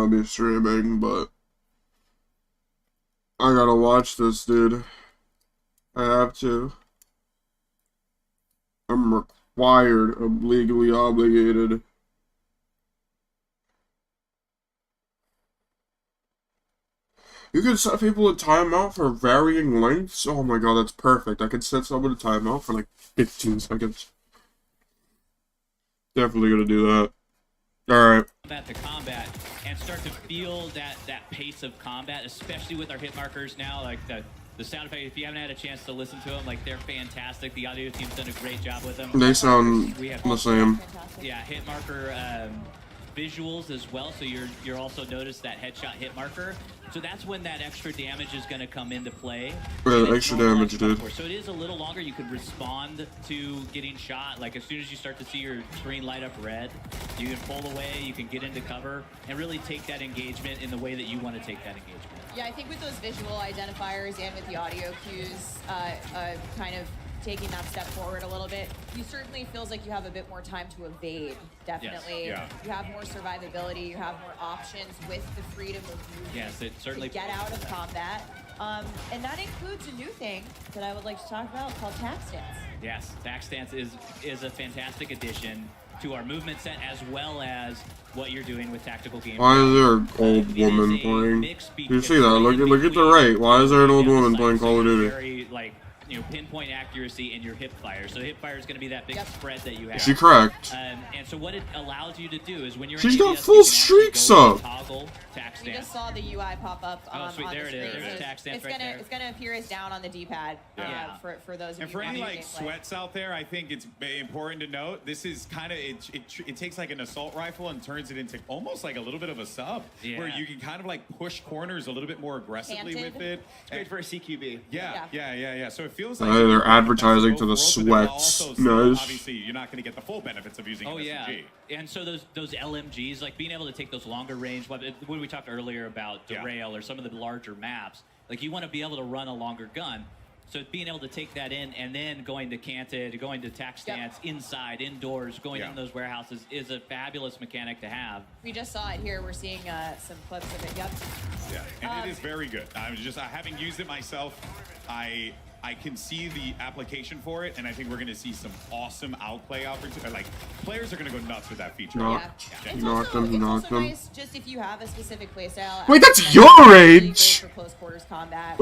gonna be streaming, but I gotta watch this, dude. I have to. I'm required. I'm legally obligated. You can set people a timeout for varying lengths. Oh my god, that's perfect. I can set someone a timeout for like 15 seconds. Definitely gonna do that. Alright. To combat and start to feel that pace of combat, especially with our hit markers now. Like the sound effect, if you haven't had a chance to listen to them, like they're fantastic. The audio team's done a great job with them. They sound the same. Yeah, hit marker visuals as well. So you're also noticed that headshot hit marker. So that's when that extra damage is going to come into play. Yeah, extra damage, dude. So it is a little longer. You could respond to getting shot. Like as soon as you start to see your screen light up red, you can pull away, you can get into cover, and really take that engagement in the way that you want to take that engagement. Yeah, I think with those visual identifiers and with the audio cues, kind of taking that step forward a little bit, you certainly feels like you have a bit more time to evade, definitely. Yes. Yeah. You have more survivability, you have more options with the freedom of movement. Yes, it certainly to get out of combat. And that includes a new thing that I would like to talk about called tac stance. Yes, tac stance is a fantastic addition to our movement set as well as what you're doing with tactical gameplay. Why is there an old woman playing? You see that? Look at the right. Why is there an old woman playing Call of Duty? Very, like, you know, pinpoint accuracy in your hip fire. So hip fire is going to be that big spread that you have. Is she correct? And so what it allows you to do is when you're She's in got ADS, full you can streaks actually go up. Toggle tac We stance. just saw the UI pop up on sweet. There the it screen. is. There's tac stance right there. It's gonna appear as down on the D-pad for those of And you for any watching like gameplay. sweats out there, I think it's important to note this is kind of it takes like an assault rifle and turns it into almost like a little bit of a sub, where you can kind of like push corners a little bit more aggressively with it. Great for a CQB. Yeah. So it feels like They're advertising to the sweats. Nice. Obviously, you're not going to get the full benefits of using an SMG. And so those LMGs, like being able to take those longer range, when we talked earlier about Derail or some of the larger maps, like you want to be able to run a longer gun. So being able to take that in and then going to canted, going to tac stance, inside, indoors, going in those warehouses is a fabulous mechanic to have. We just saw it here. We're seeing some clips of it. Yep. Yeah, and it is very good. Having used it myself, I can see the application for it, and I think we're going to see some awesome outplay opportunities. Like, players are going to go nuts with that feature. It's also nice just if you have a specific playstyle. Wait, that's your range! For close quarters combat.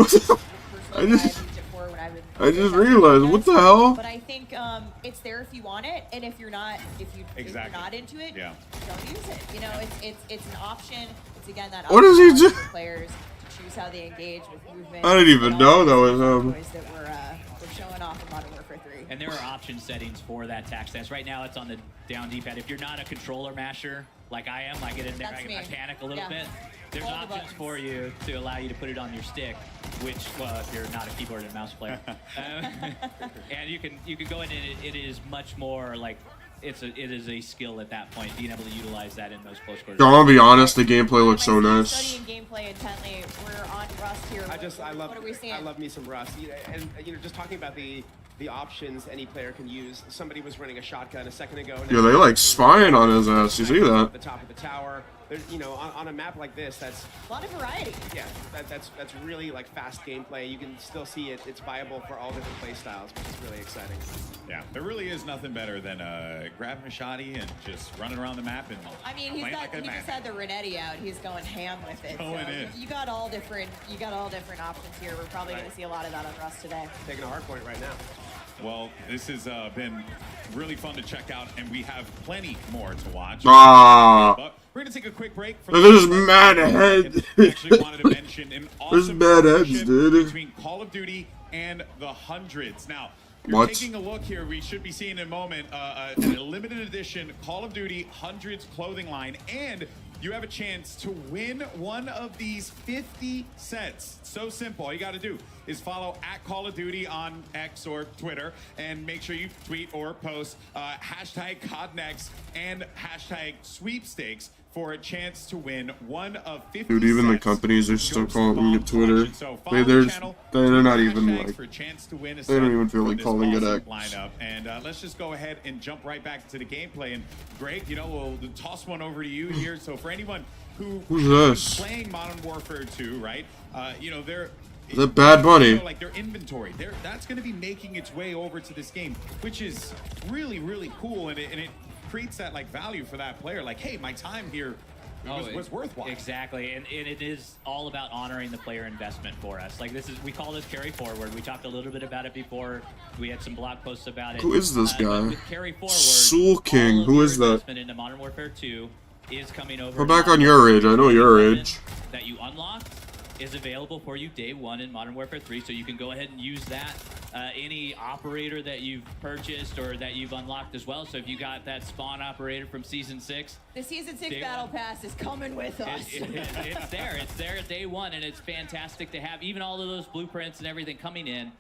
I just realized, what the hell? But I think it's there if you want it, and if you're not, if you're not into it, don't use it. You know, it's an option. It's again that what does he do? For players to choose how they engage with movement. I didn't even know that was him. That we're showing off in Modern Warfare 3. And there are option settings for that tac stance. Right now, it's on the down D-pad. If you're not a controller masher like I am, I get in there, I panic a little bit. There's options for you to allow you to put it on your stick, which, well, if you're not a keyboard and mouse player, and you can go in and it is much more like it is a skill at that point, being able to utilize that in those close quarters. I'll be honest, the gameplay looks so nice. Studying gameplay intently, we're on Rust here. What are we seeing? I love me some Rust. And just talking about the options any player can use. Somebody was running a shotgun a second ago. Yeah, they like spying on his ass. You see that? At the top of the tower. There's, on a map like this, that's a lot of variety. Yeah, that's really like fast gameplay. You can still see it's viable for all different play styles, which is really exciting. Yeah, there really is nothing better than grabbing a shotty and just running around the map and. I mean, he just had the Renetti out. He's going ham with it. Going in. You got all different options here. We're probably going to see a lot of that on Rust today. Taking a hard point right now. Well, this has been really fun to check out, and we have plenty more to watch. But we're going to take a quick break. There's mad heads. Actually wanted to mention an awesome There's mad heads, dude. Between Call of Duty and the Hundreds. Now, you're taking a look here. We should be seeing in a moment a limited edition Call of Duty Hundreds clothing line, and you have a chance to win one of these 50 sets. So simple. All you got to do is follow @Call of Duty on X or Twitter, and make sure you tweet or post hashtag CODNEXT and hashtag sweepstakes for a chance to win one of 50 Dude, even the sets. companies are still Goes calling Bomb it Twitter. Collection. So follow the They're channel, not tweet even hashtags like, for a chance to win a they set don't even feel from like this calling it awesome X. lineup. And let's just go ahead and jump right back to the gameplay. And Greg, you know, we'll toss one over to you here. So for anyone Who's is this? playing Modern Warfare 2, right? You know, they're The Bad Bunny. like their inventory, that's going to be making its way over to this game, which is really, really cool, and it creates that like value for that player. Like, hey, my time here was worthwhile. Exactly, and it is all about honoring the player investment for us. Like we call this carry forward. We talked a little bit about it before. We had some blog posts about it. Who is this guy? With carry forward, Soul King. all of Who your is that? investment into Modern Warfare 2 is coming over. We're in back Modern on your Warfare age. 3. I know your The age. that you unlocked is available for you day one in Modern Warfare 3, so you can go ahead and use that. Any operator that you've purchased or that you've unlocked as well. So if you got that spawn operator from Season 6, The Season 6 Day Battle one. Pass is coming with us. it's there. It's there at day one, and it's fantastic to have even all of those blueprints and everything coming in.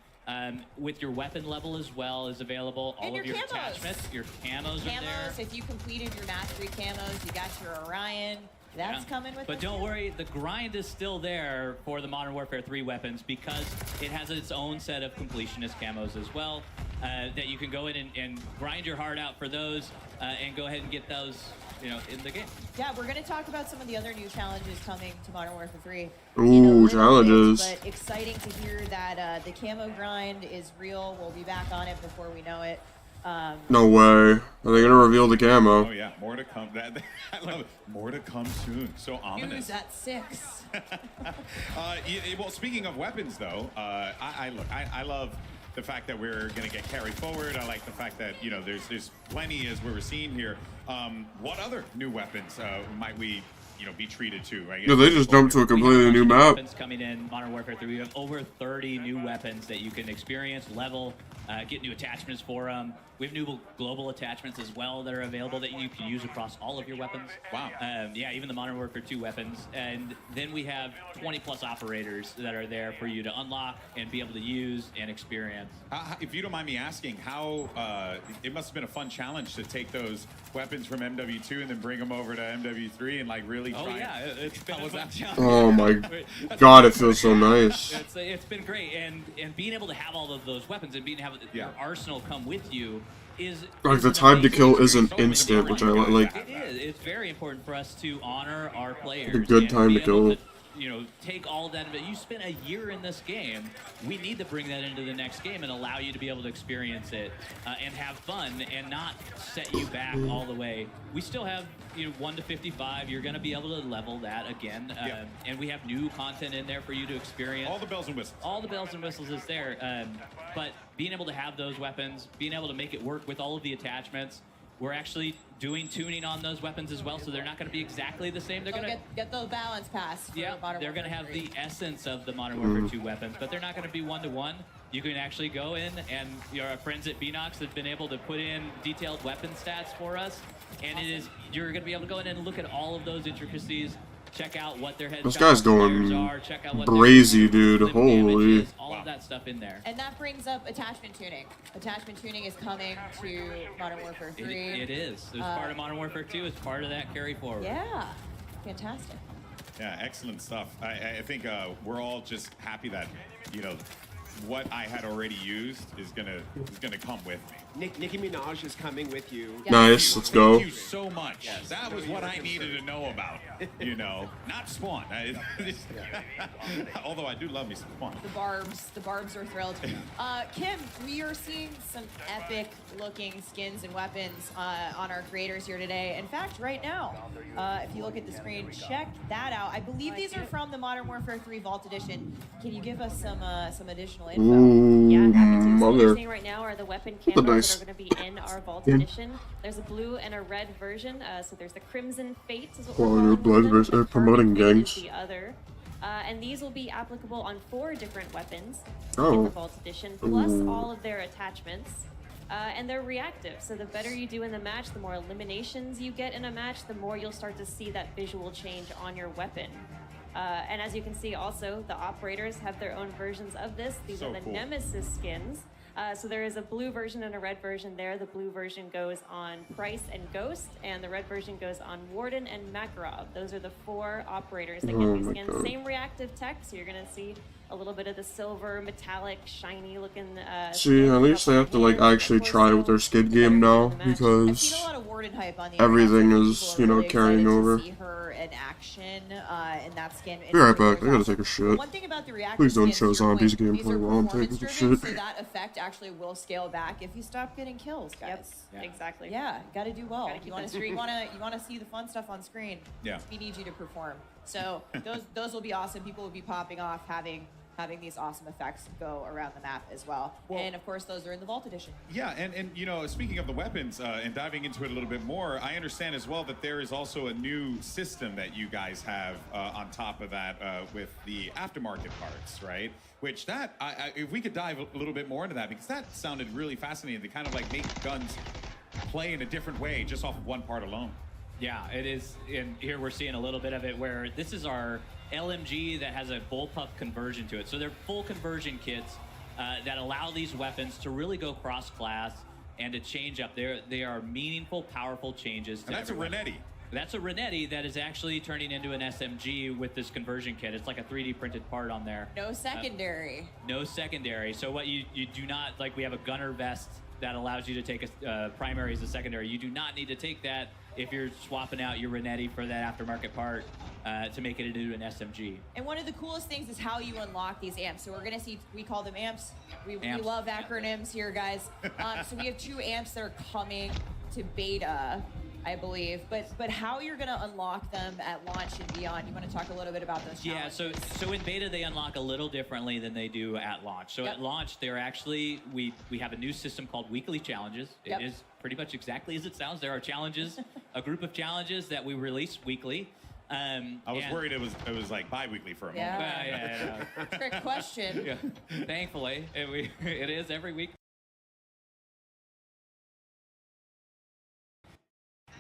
With your weapon level as well is available. All And of your your camos. attachments, your camos are there. Camos, if you completed your mastery camos, you got your Orion. That's Yeah. coming with But us don't too. worry, the grind is still there for the Modern Warfare 3 weapons because it has its own set of completionist camos as well that you can go in and grind your heart out for those and go ahead and get those, you know, in the game. Yeah, we're going to talk about some of the other new challenges coming to Modern Warfare 3. Ooh, in a little challenges. bit, but exciting to hear that the camo grind is real. We'll be back on it before we know it. No way. Are they gonna reveal the Oh camo? yeah, more to come. I love it. More to come soon. So ominous. News at 6. Well, speaking of weapons, though, I love the fact that we're going to get carried forward. I like the fact that, you know, there's plenty as we're seeing here. What other new weapons might we, you know, be treated to? Right? No, they just jumped to a completely new map. Weapons coming in Modern Warfare 3. We have over 30 new weapons that you can experience, level, get new attachments for them. We have new global attachments as well that are available that you can use across all of your weapons. Wow. Yeah, even the Modern Warfare 2 weapons. And then we have 20 plus operators that are there for you to unlock and be able to use and experience. If you don't mind me asking, how it must have been a fun challenge to take those weapons from MW2 and then bring them over to MW3 and like really try. Oh yeah, it's been a fun challenge. Oh my god, it feels so nice. It's been great, and being able to have all of those weapons and being able to have your arsenal come with you is Like, the an time to amazing kill experience. isn't So many instant, different which I like. It is. It's very important for us to honor our players. A good and time be to able kill. you know, take all of that. But you spent a year in this game. We need to bring that into the next game and allow you to be able to experience it and have fun and not set you back all the way. We still have, you know, 1 to 55. You're going to be able to level that again, and we have new content in there for you to experience. All the bells and whistles. All the bells and whistles is there. But being able to have those weapons, being able to make it work with all of the attachments. We're actually doing tuning on those weapons as well, so they're not going to be exactly the same. They're So going to get the balance pass. For Modern they're going to Warfare have 3. the essence of the Modern Warfare 2 weapons, but they're not going to be one-to-one. You can actually go in, and our friends at Beanox have been able to put in detailed weapon stats for us, and you're going to be able to go in and look at all of those intricacies. Check out what their headshots This guy's going are. Check out what brazy, dude. their Holy. damages, all of that stuff in there. And that brings up attachment tuning. Attachment tuning is coming to Modern Warfare 3. It is. It's part of Modern Warfare 2. It's part of that carry forward. Yeah, fantastic. Yeah, excellent stuff. I think we're all just happy that, you know, what I had already used is gonna come with me. Nicki Minaj is coming with you. Yeah. Nice, let's go. Thank you so much. That was what I needed to know about. You know, not Spawn. Although I do love me some Spawn. The barbs are thrilled. Kim, we are seeing some epic looking skins and weapons on our creators here today. In fact, right now, if you look at the screen, check that out. I believe these are from the Modern Warfare 3 Vault Edition. Can you give us some additional info? Ooh, Yeah, happy to. So what mother. you're seeing right now are the weapon candles nice. that are going to be in our Vault Edition. There's a blue and a red version. So there's the Crimson Fate, is what we're Oh, calling your blood them. verse- The promoting Burning Fate gangs. is the other. And these will be applicable on 4 different weapons Oh. in the Vault Edition, plus Ooh. all of their attachments. And they're reactive, so the better you do in the match, the more eliminations you get in a match, the more you'll start to see that visual change on your weapon. And as you can see also, the operators have their own versions of this. These So are the cool. Nemesis skins. So there is a blue version and a red version there. The blue version goes on Price and Ghost, and the red version goes on Warden and Makarov. Those are the 4 operators that get these skins. Same reactive tech, so you're going to see a little bit of the silver, metallic, shiny looking. See, at least they have to like actually try with their skid game now, because everything is, you know, carrying over. See her in action in that skin. Be right back. I gotta take a shit. One thing about the reactive Please don't skins, show to your zombies point, gameplay these are while I'm taking a performance-driven, shit. So that effect actually will scale back if you stop getting kills, guys. Yep, exactly. Yeah, got to do well. Gotta keep You want that- to you want to see the fun stuff on screen. Yeah. We need you to perform. So those will be awesome. People will be popping off having these awesome effects go around the map as well. And of course, those are in the Vault Edition. Yeah, and you know, speaking of the weapons and diving into it a little bit more, I understand as well that there is also a new system that you guys have on top of that with the aftermarket parts, right? Which that, if we could dive a little bit more into that, because that sounded really fascinating. They kind of like make guns play in a different way just off of one part alone. Yeah, it is. And here we're seeing a little bit of it where this is our LMG that has a bullpup conversion to it. So they're full conversion kits that allow these weapons to really go cross-class and to change up. They are meaningful, powerful changes. And that's everyone. a Renetti. That's a Renetti that is actually turning into an SMG with this conversion kit. It's like a 3D printed part on there. No secondary. No secondary. So what you do not, like we have a gunner vest that allows you to take a primary as a secondary. You do not need to take that if you're swapping out your Renetti for that aftermarket part to make it into an SMG. And one of the coolest things is how you unlock these amps. So we're gonna see, we call them amps. We love acronyms here, guys. So we have 2 amps that are coming to beta, I believe. But how you're gonna unlock them at launch and beyond? You want to talk a little bit about those challenges? Yeah, so in beta they unlock a little differently than they do at launch. So at launch they're actually, we have a new system called weekly challenges. It is pretty much exactly as it sounds. There are challenges, a group of challenges that we release weekly. I was worried it was like bi-weekly for a moment. Yeah. Trick question. Yeah. Thankfully, it is every week.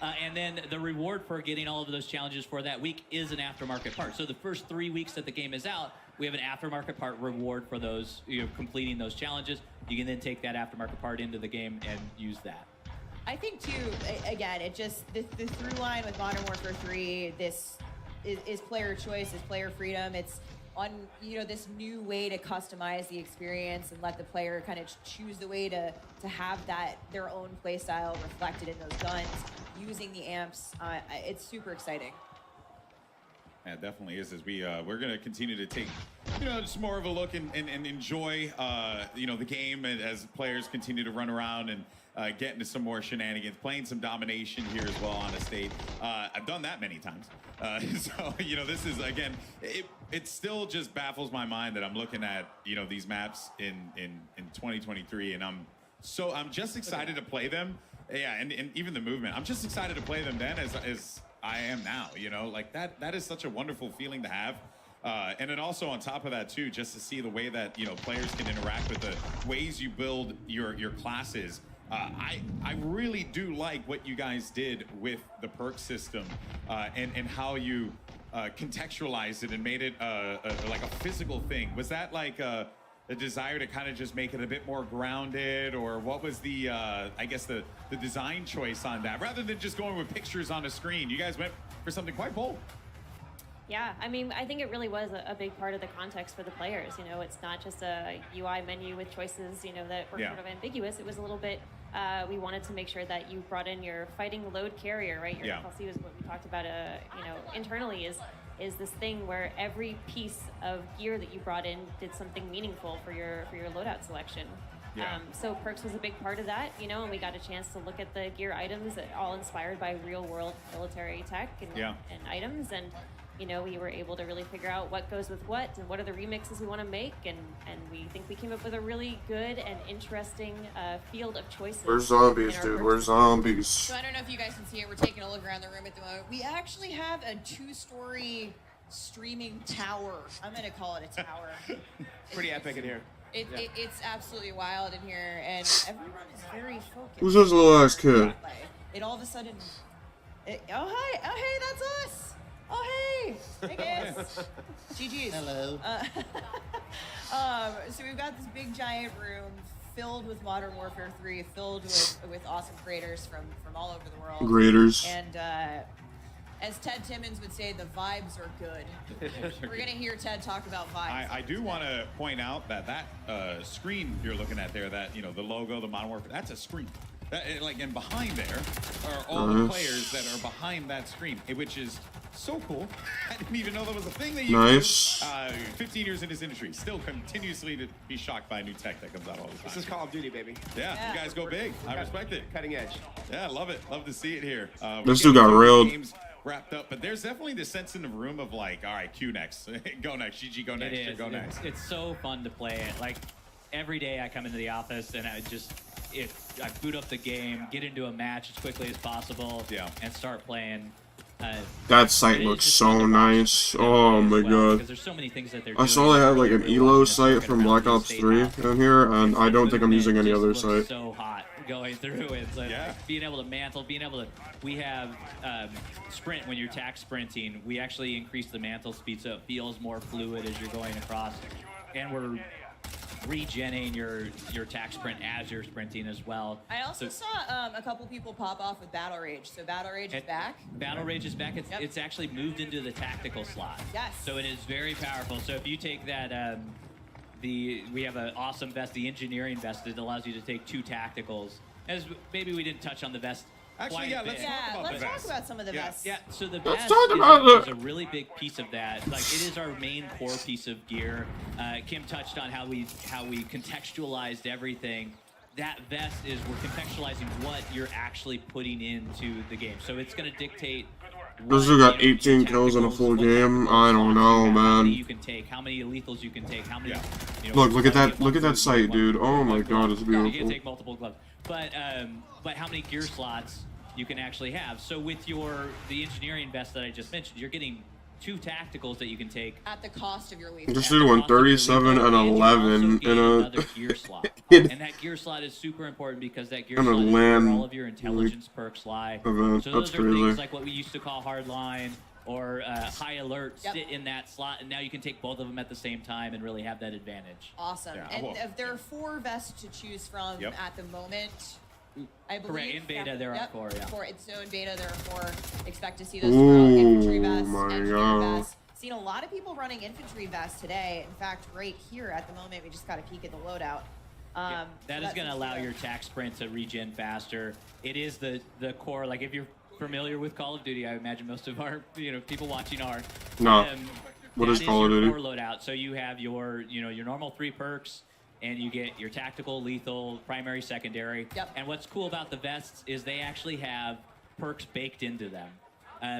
And then the reward for getting all of those challenges for that week is an aftermarket part. So the first 3 weeks that the game is out, we have an aftermarket part reward for those, completing those challenges. You can then take that aftermarket part into the game and use that. I think too, again, it just, the through line with Modern Warfare 3, this is player choice, is player freedom. It's on, this new way to customize the experience and let the player kind of choose the way to have that, their own play style reflected in those guns, using the amps. It's super exciting. Yeah, it definitely is. As we're going to continue to take, just more of a look and enjoy, the game as players continue to run around and get into some more shenanigans, playing some domination here as well on a state. I've done that many times. So, this is, again, it still just baffles my mind that I'm looking at, these maps in 2023, and I'm just excited to play them. Yeah, and even the movement. I'm just excited to play them then as I am now, like that is such a wonderful feeling to have. And then also on top of that too, just to see the way that, players can interact with the ways you build your classes. I really do like what you guys did with the perk system and how you contextualized it and made it like a physical thing. Was that like a desire to kind of just make it a bit more grounded, or what was the I guess the design choice on that, rather than just going with pictures on a screen? You guys went for something quite bold. Yeah, I mean, I think it really was a big part of the context for the players. It's not just a UI menu with choices, that were sort of ambiguous. It was a little bit, we wanted to make sure that you brought in your fighting load carrier, right? Your FLC was what we talked about, internally is this thing where every piece of gear that you brought in did something meaningful for your loadout selection. Yeah. So perks was a big part of that, and we got a chance to look at the gear items that all inspired by real world military tech and items, and we were able to really figure out what goes with what and what are the remixes we want to make, and we think we came up with a really good and interesting field of choices. We're zombies, dude. We're zombies. So I don't know if you guys can see it. We're taking a look around the room at the moment. We actually have a 2-story streaming tower. I'm going to call it a tower. Pretty epic in here. It's absolutely wild in here, and everyone is very focused. Who's this little ass kid? It all of a sudden... oh, hi! Oh, hey, that's us! Oh, hey! Hey, guys! GG's. Hello. So we've got this big, giant room filled with Modern Warfare 3, filled with awesome creators from all over the world. Graders. And as Ted Timmons would say, the vibes are good. We're gonna hear Ted talk about vibes. I do want to point out that screen you're looking at there, that the logo, the Modern Warfare, that's a screen. And behind there are all the players that are behind that screen, which is so cool. I didn't even know that was a thing that you Nice. do. 15 years in this industry, still continuously to be shocked by new tech that comes out all the time. This is Call of Duty, baby. Yeah, you guys go big. I respect it. Cutting edge. Yeah, I love it. Love to see it here. This dude got railed. Games wrapped up, but there's definitely this sense in the room of like, all right, Q next, go next, GG go next, go next. It's so fun to play it. Like every day I come into the office and I boot up the game, get into a match as quickly as possible, and start playing. That site looks so nice. Oh my god. Because there's so many things that they're I saw they have like an ELO site from Black Ops 3 in here, and I don't think I'm using any other site. So hot going through it. So like being able to mantle, being able to. We have sprint when you're tack sprinting. We actually increase the mantle speed so it feels more fluid as you're going across, and we're regenning your tack sprint as you're sprinting as well. I also saw a couple people pop off with Battle Rage. So Battle Rage is back. Battle Rage is back. It's actually moved into the tactical slot. Yes. So it is very powerful. So if you take that, we have an awesome vest, the engineering vest, that allows you to take 2 tacticals. As maybe we didn't touch on the vest. Actually, yeah, let's talk about some of the vests. Yeah, so the Let's vest talk about is a really big piece of that. Like, it is our main core piece of gear. Kim touched on how we contextualized everything. That vest is, we're contextualizing what you're actually putting into the game. So it's going to dictate. This dude got 18 kills in a full game. I don't know, man. How many you can take, how many lethals you can take, how many. Look at that site, dude. Oh my god, it's You can beautiful. take multiple gloves, but how many gear slots you can actually have? So with the engineering vest that I just mentioned, you're getting 2 tacticals that you can take at the cost of your lethal. This dude went 37 and 11 in another gear slot, and that gear slot is super important because that gear slot is where all of your intelligence perks lie. So those That's are crazy. things like what we used to call hardline or high alert sit in that slot, and now you can take both of them at the same time and really have that advantage. Awesome. Yeah, and well. if there are 4 vests to choose from at the moment. I believe. Correct. In beta, there are 4. Yeah. So in beta, there are 4. Expect to see those infantry vests, my engineer God. vests. Seen a lot of people running infantry vests today. In fact, right here at the moment, we just got a peek at the loadout. That is going to allow your tack sprint to regen faster. It is the core. Like if you're familiar with Call of Duty, I imagine most of our people watching are. No. What is Call of Duty? Core loadout. So you have your your normal 3 perks. And you get your tactical, lethal, primary, secondary. Yep. And what's cool about the vests is they actually have perks baked into them.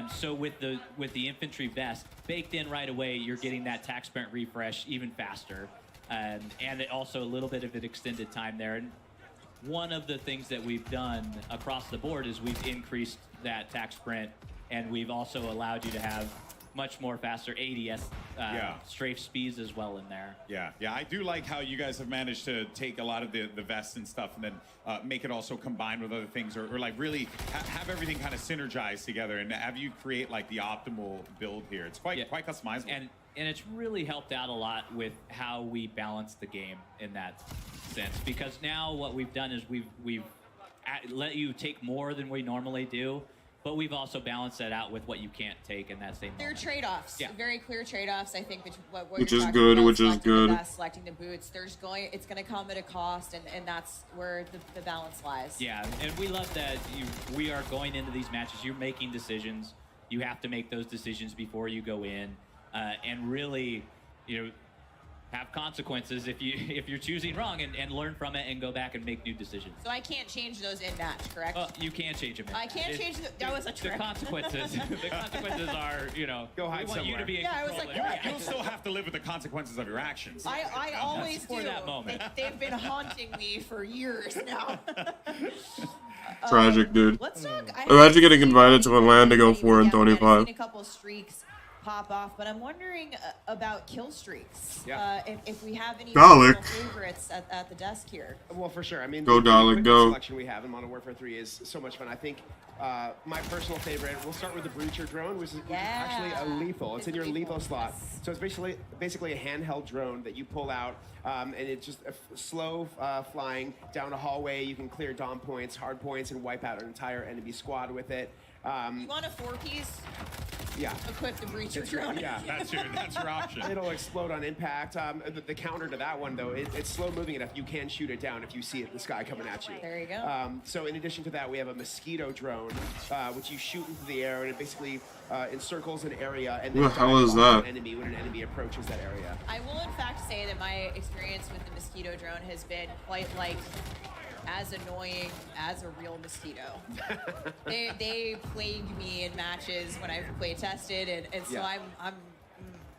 So with the infantry vest baked in right away, you're getting that tack sprint refresh even faster, and also a little bit of an extended time there. And one of the things that we've done across the board is we've increased that tack sprint, and we've also allowed you to have much more faster ADS strafe speeds as well in there. Yeah, I do like how you guys have managed to take a lot of the vests and stuff and then make it also combine with other things or like really have everything kind of synergized together and have you create like the optimal build here. It's quite customizable. And it's really helped out a lot with how we balance the game in that sense, because now what we've done is we've let you take more than we normally do. But we've also balanced that out with what you can't take in that same moment. There are trade-offs. Yeah. Very clear trade-offs. I think what Which you're is talking good, about, which is selecting good. the vest, selecting the boots. It's going to come at a cost, and that's where the balance lies. Yeah, and we love that we are going into these matches. You're making decisions. You have to make those decisions before you go in, and really, have consequences if you're choosing wrong, and learn from it and go back and make new decisions. So I can't change those in match, correct? Well, you can change them. I can't change that was a trick. The consequences. The consequences are, Go hide we want you to be in I was control. like, what? You'll still have to live with the consequences of your actions. I always for do. that moment. They've been haunting me for years now. Tragic, dude. Let's talk. Imagine getting invited to a LAN to go 4 and 25. I've seen a couple streaks pop off, but I'm wondering about kill streaks. Yeah. If we have any Dalek. personal favorites at the desk here. Well, for sure. I mean, Go, the Dalek, equipment go. selection we have in Modern Warfare 3 is so much fun. I think my personal favorite, we'll start with the Breacher drone, which is actually a lethal. It's in your lethal slot. Yes. So it's basically a handheld drone that you pull out, and it's just a slow flying down a hallway. You can clear dom points, hard points, and wipe out an entire enemy squad with it. You want a 4-piece? Yeah. Equip the breacher drone. Yeah. That's your option. It'll explode on impact. The counter to that one, though, it's slow moving enough. You can shoot it down if you see it in the sky coming at you. There you go. So in addition to that, we have a mosquito drone, which you shoot into the air, and it basically encircles an area. And then What the hell is that? an enemy when an enemy approaches that area. I will in fact say that my experience with the mosquito drone has been quite like as annoying as a real mosquito. they plague me in matches when I've play tested, and so Yeah. I'm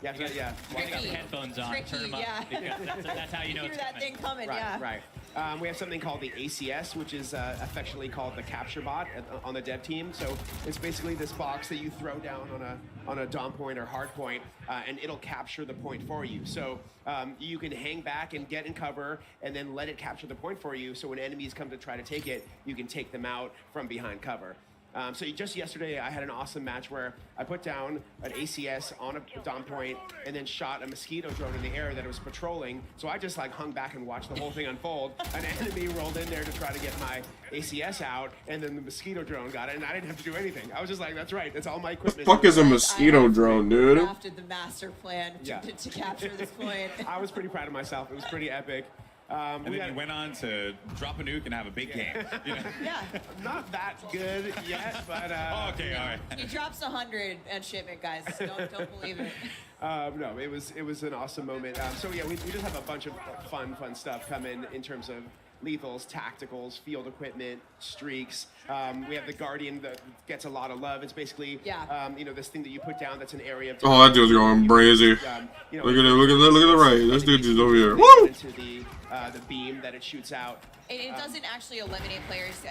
Yeah, yeah. Walk out Tricky. headphones on, Tricky, turn them up. yeah. Because that's how you know hear it's that coming. thing coming. Right, Yeah. right. We have something called the ACS, which is affectionately called the capture bot on the dev team. So it's basically this box that you throw down on a dom point or hard point, and it'll capture the point for you. So you can hang back and get in cover, and then let it capture the point for you. So when enemies come to try to take it, you can take them out from behind cover. So just yesterday, I had an awesome match where I put down an ACS on a dom point and then shot a mosquito drone in the air that was patrolling. So I just like hung back and watched the whole thing unfold. An enemy rolled in there to try to get my ACS out, and then the mosquito drone got it, and I didn't have to do anything. I was just like, that's right, that's all my equipment. Fuck is a mosquito drone, dude? Crafted the master plan Yeah. to capture this point. I was pretty proud of myself. It was pretty epic. And then you went on to drop a nuke and have a big game. You know? Yeah. Not that good yet, but Oh, okay, all right. He drops 100 at shipment, guys. Don't believe it. no, it was an awesome moment. So yeah, we just have a bunch of fun stuff coming in terms of lethals, tacticals, field equipment, streaks. We have the Guardian that gets a lot of love. It's basically, this thing that you put down that's an area of. Oh, that dude's going crazy. Look at it, look at the right. This dude's just over here. Woo! Into the beam that it shoots out. It doesn't actually eliminate players.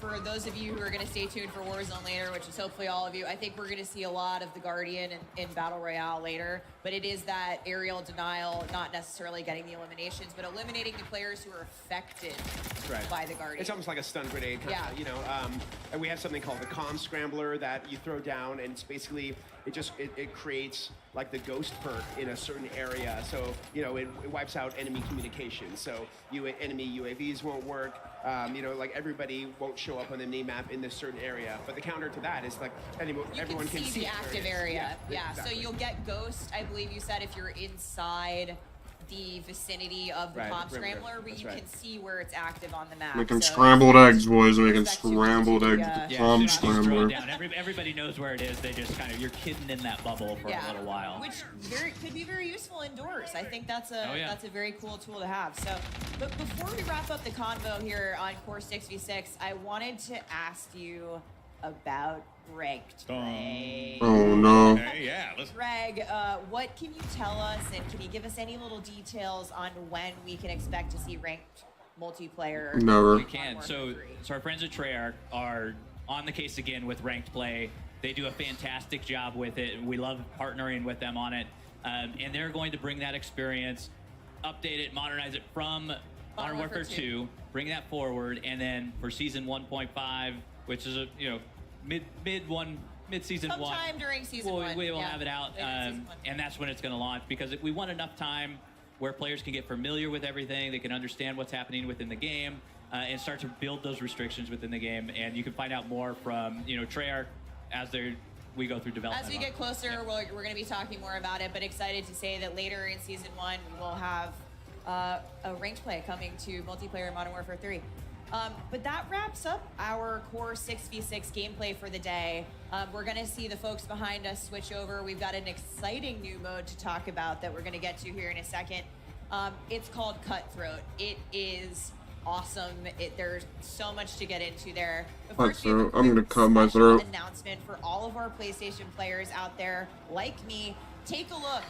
For those of you who are going to stay tuned for Warzone later, which is hopefully all of you, I think we're going to see a lot of the Guardian in Battle Royale later. But it is that aerial denial, not necessarily getting the eliminations, but eliminating the players who are affected by the Guardian. It's almost like a stun grenade, and we have something called the comm scrambler that you throw down, and it's basically it creates like the ghost perk in a certain area, so it wipes out enemy communication. So enemy UAVs won't work. Like everybody won't show up on the map in this certain area. But the counter to that is like everyone can see the active area. Yeah. Exactly. So you'll get ghost, I believe you said, if you're inside the vicinity of the comm perimeter. scrambler, but That's you right. can see where it's active on the map. Making So scrambled eggs, boys. Making Respect to scrambled the, eggs. yeah. Yeah, Palm just throw it scrambler. down. Everybody knows where it is. They just kind of, you're kidding in that bubble for a little while. Which could be very useful indoors. I think that's a Oh, yeah. that's a very cool tool to have. So, but before we wrap up the convo here on Core 6v6, I wanted to ask you about ranked play. Oh no. Hey, yeah, let's. Greg, what can you tell us, and can you give us any little details on when we can expect to see ranked multiplayer? Never. We can. So our friends at Treyarch are on the case again with ranked play. They do a fantastic job with it. We love partnering with them on it. And they're going to bring that experience, update it, modernize it from Modern Warfare 2, bring that forward, and then for season 1.5, which is mid-season one. Sometime during season one. We will have it out, later in season one. and that's when it's going to launch, because we want enough time where players can get familiar with everything, they can understand what's happening within the game, and start to build those restrictions within the game. And you can find out more from Treyarch as we go through development. As we get closer, we're going to be talking more about it, but excited to say that later in season 1, we will have a ranked play coming to multiplayer Modern Warfare 3. But that wraps up our Core 6v6 gameplay for the day. We're going to see the folks behind us switch over. We've got an exciting new mode to talk about that we're going to get to here in a second. It's called Cutthroat. It is awesome. There's so much to get into there. But first, we have a Cutthroat. I'm gonna quick cut my special throat. announcement for all of our PlayStation players out there like me. Take a look.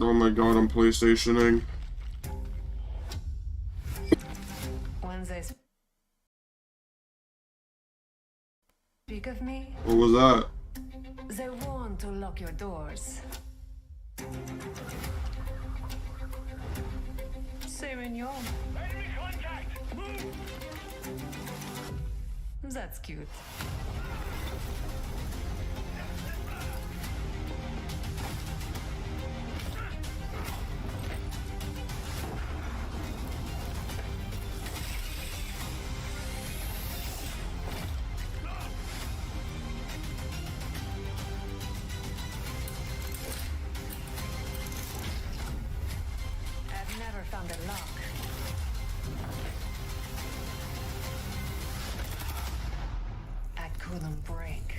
Oh my god, I'm PlayStationing. Wednesdays. sick of me? What was that? They want to lock your doors. Semignon. That's cute. I've never found a lock. I couldn't break.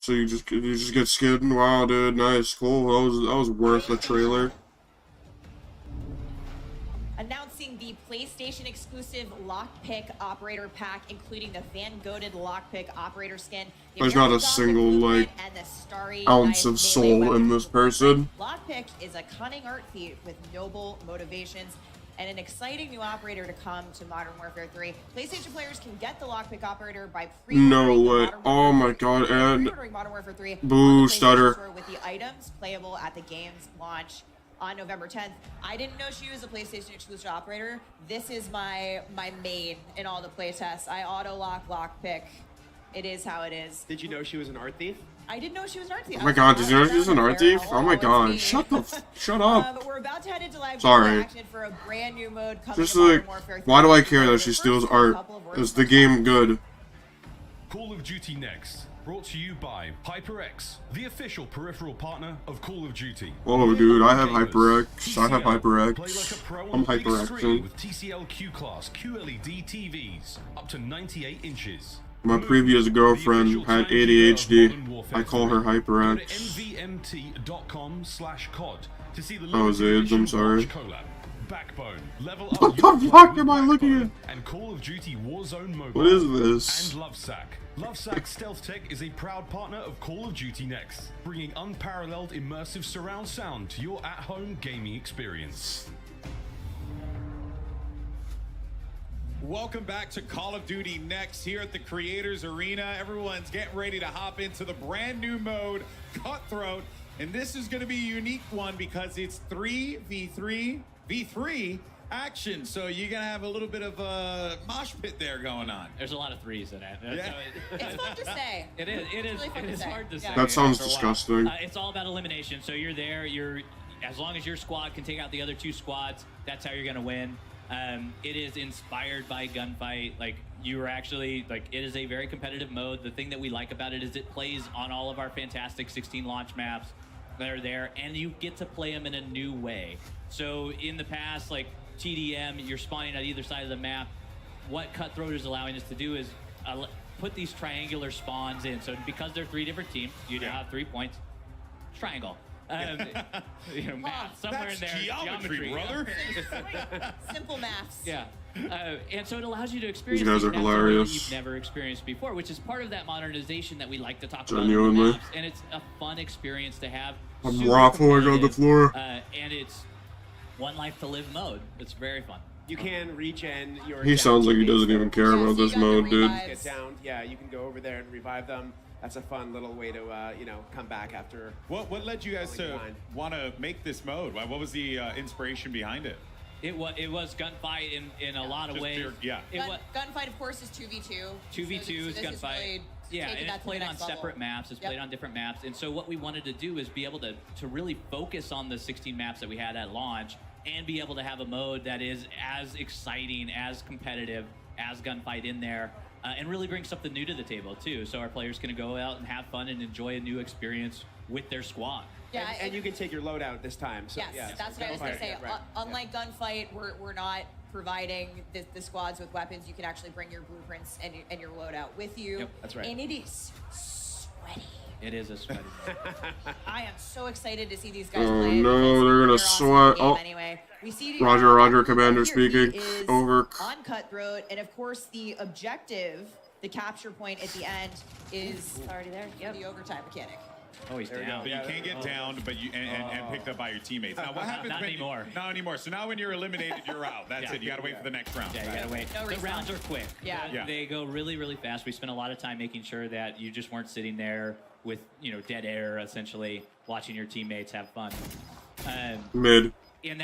So you just get skinned? Wow, dude, nice, cool. That was worth the trailer. Announcing the PlayStation exclusive Lockpick Operator Pack, including the Van Goghted Lockpick Operator skin. The There's not a American Gothic single, movement, like, and the starry ounce knife of soul melee in weapon. this person. Lockpick is a cunning art feat with noble motivations and an exciting new operator to come to Modern Warfare 3. PlayStation players can get the Lockpick Operator by No pre-ordering the way. Modern Oh my Warfare 3 god, and pre-ordering Modern Warfare 3 boo, on the PlayStation stutter. Store with the items playable at the game's launch on November 10th. I didn't know she was a PlayStation exclusive operator. This is my main in all the playtests. I auto-lock Lockpick. It is how it is. Did you know she was an art thief? I didn't know she was an art thief. Oh my god, did you know she's an art thief? Oh my god, shut up. We're about to head into live Sorry. action for a brand new mode coming Just to Modern like, Warfare 3. why do I care that The she first steals couple art? of words Is the game good? Call of Duty Next, brought to you by HyperX, the official peripheral partner of Call of Duty. Oh dude, I have Gamers, HyperX. I have TCL, play like a HyperX. pro I'm on the big screen HyperXing. with TCL Q-Class QLED TVs, up to 98 inches. My previous girlfriend had ADHD. I call her HyperX. Go to nvmt.com/cod to see the Oh, limited Zeds, I'm edition sorry. Launch collab. Backbone, level What up the your fuck game am I with looking Backbone, at? and Call of Duty Warzone Mobile. What is this? And Lovesack. Lovesack Stealth Tech is a proud partner of Call of Duty Next, bringing unparalleled immersive surround sound to your at-home gaming experience. Welcome back to Call of Duty Next here at the Creators Arena. Everyone's getting ready to hop into the brand new mode, Cutthroat. And this is going to be a unique one because it's 3v3 action. So you're going to have a little bit of a mosh pit there going on. There's a lot of threes in it. Yeah. It's fun to say. It is. It is. really fun It to is say. hard to Yeah. say. That sounds after a while. disgusting. It's all about elimination. So you're there. As long as your squad can take out the other two squads, that's how you're gonna win. It is inspired by Gunfight. Like you are actually like it is a very competitive mode. The thing that we like about it is it plays on all of our fantastic 16 launch maps that are there, and you get to play them in a new way. So in the past, like TDM, you're spawning at either side of the map. What Cutthroat is allowing us to do is put these triangular spawns in. So because they're three different teams, you now have 3 points. Triangle. Math somewhere That's in there. geometry, brother. Simple maths. Yeah. And so it allows you to experience These guys these are maps in a way that hilarious. you've never experienced before, which is part of that modernization that we like to talk about. Genuinely. In the maps, and it's a fun experience to have. I'm Super waffling on the competitive, floor. and it's one life to live mode. It's very fun. You can regen your. He sounds like he doesn't even care Yeah, about so you this got the mode, dude. revive. Get down. Yeah, you can go over there and revive them. That's a fun little way to, come back after. What led you guys Going to blind. want to make this mode? What was the inspiration behind it? It was Gunfight in a lot of just ways. pure- yeah. It was Gunfight, of course, is 2v2. 2v2 is this Gunfight. really Yeah, taking and that it's to the played on next level. separate maps. It's Yep. played on different maps. And so what we wanted to do is be able to really focus on the 16 maps that we had at launch and be able to have a mode that is as exciting, as competitive as Gunfight in there, and really bring something new to the table too. So our players can go out and have fun and enjoy a new experience with their squad. Yeah, And you can take your loadout this time. So, Yes, yeah, that's what I was going to say. Right, Unlike Gunfight, we're not providing the squads with weapons. You can actually bring your blueprints and your loadout with you. Yep, that's right. And it is sweaty. It is a sweaty mode. I am so excited to see these guys Oh, play. no, because they're gonna awesome sweat. game Oh. Anyway, we see Roger, here Commander he speaking. is Over. on Cutthroat, and of course the objective, the capture point at the end, is It's already there. Yep. the overtime mechanic. Oh, he's down. But you can't get downed, but and picked up by your teammates. Now, what happens Not when anymore. Not anymore. So now when you're eliminated, you're out. That's it. You gotta wait for the next round. Yeah, you gotta wait. No The respawn. rounds are quick. Yeah. They go really, really fast. We spent a lot of time making sure that you just weren't sitting there with, dead air, essentially, watching your teammates have fun. Mid. And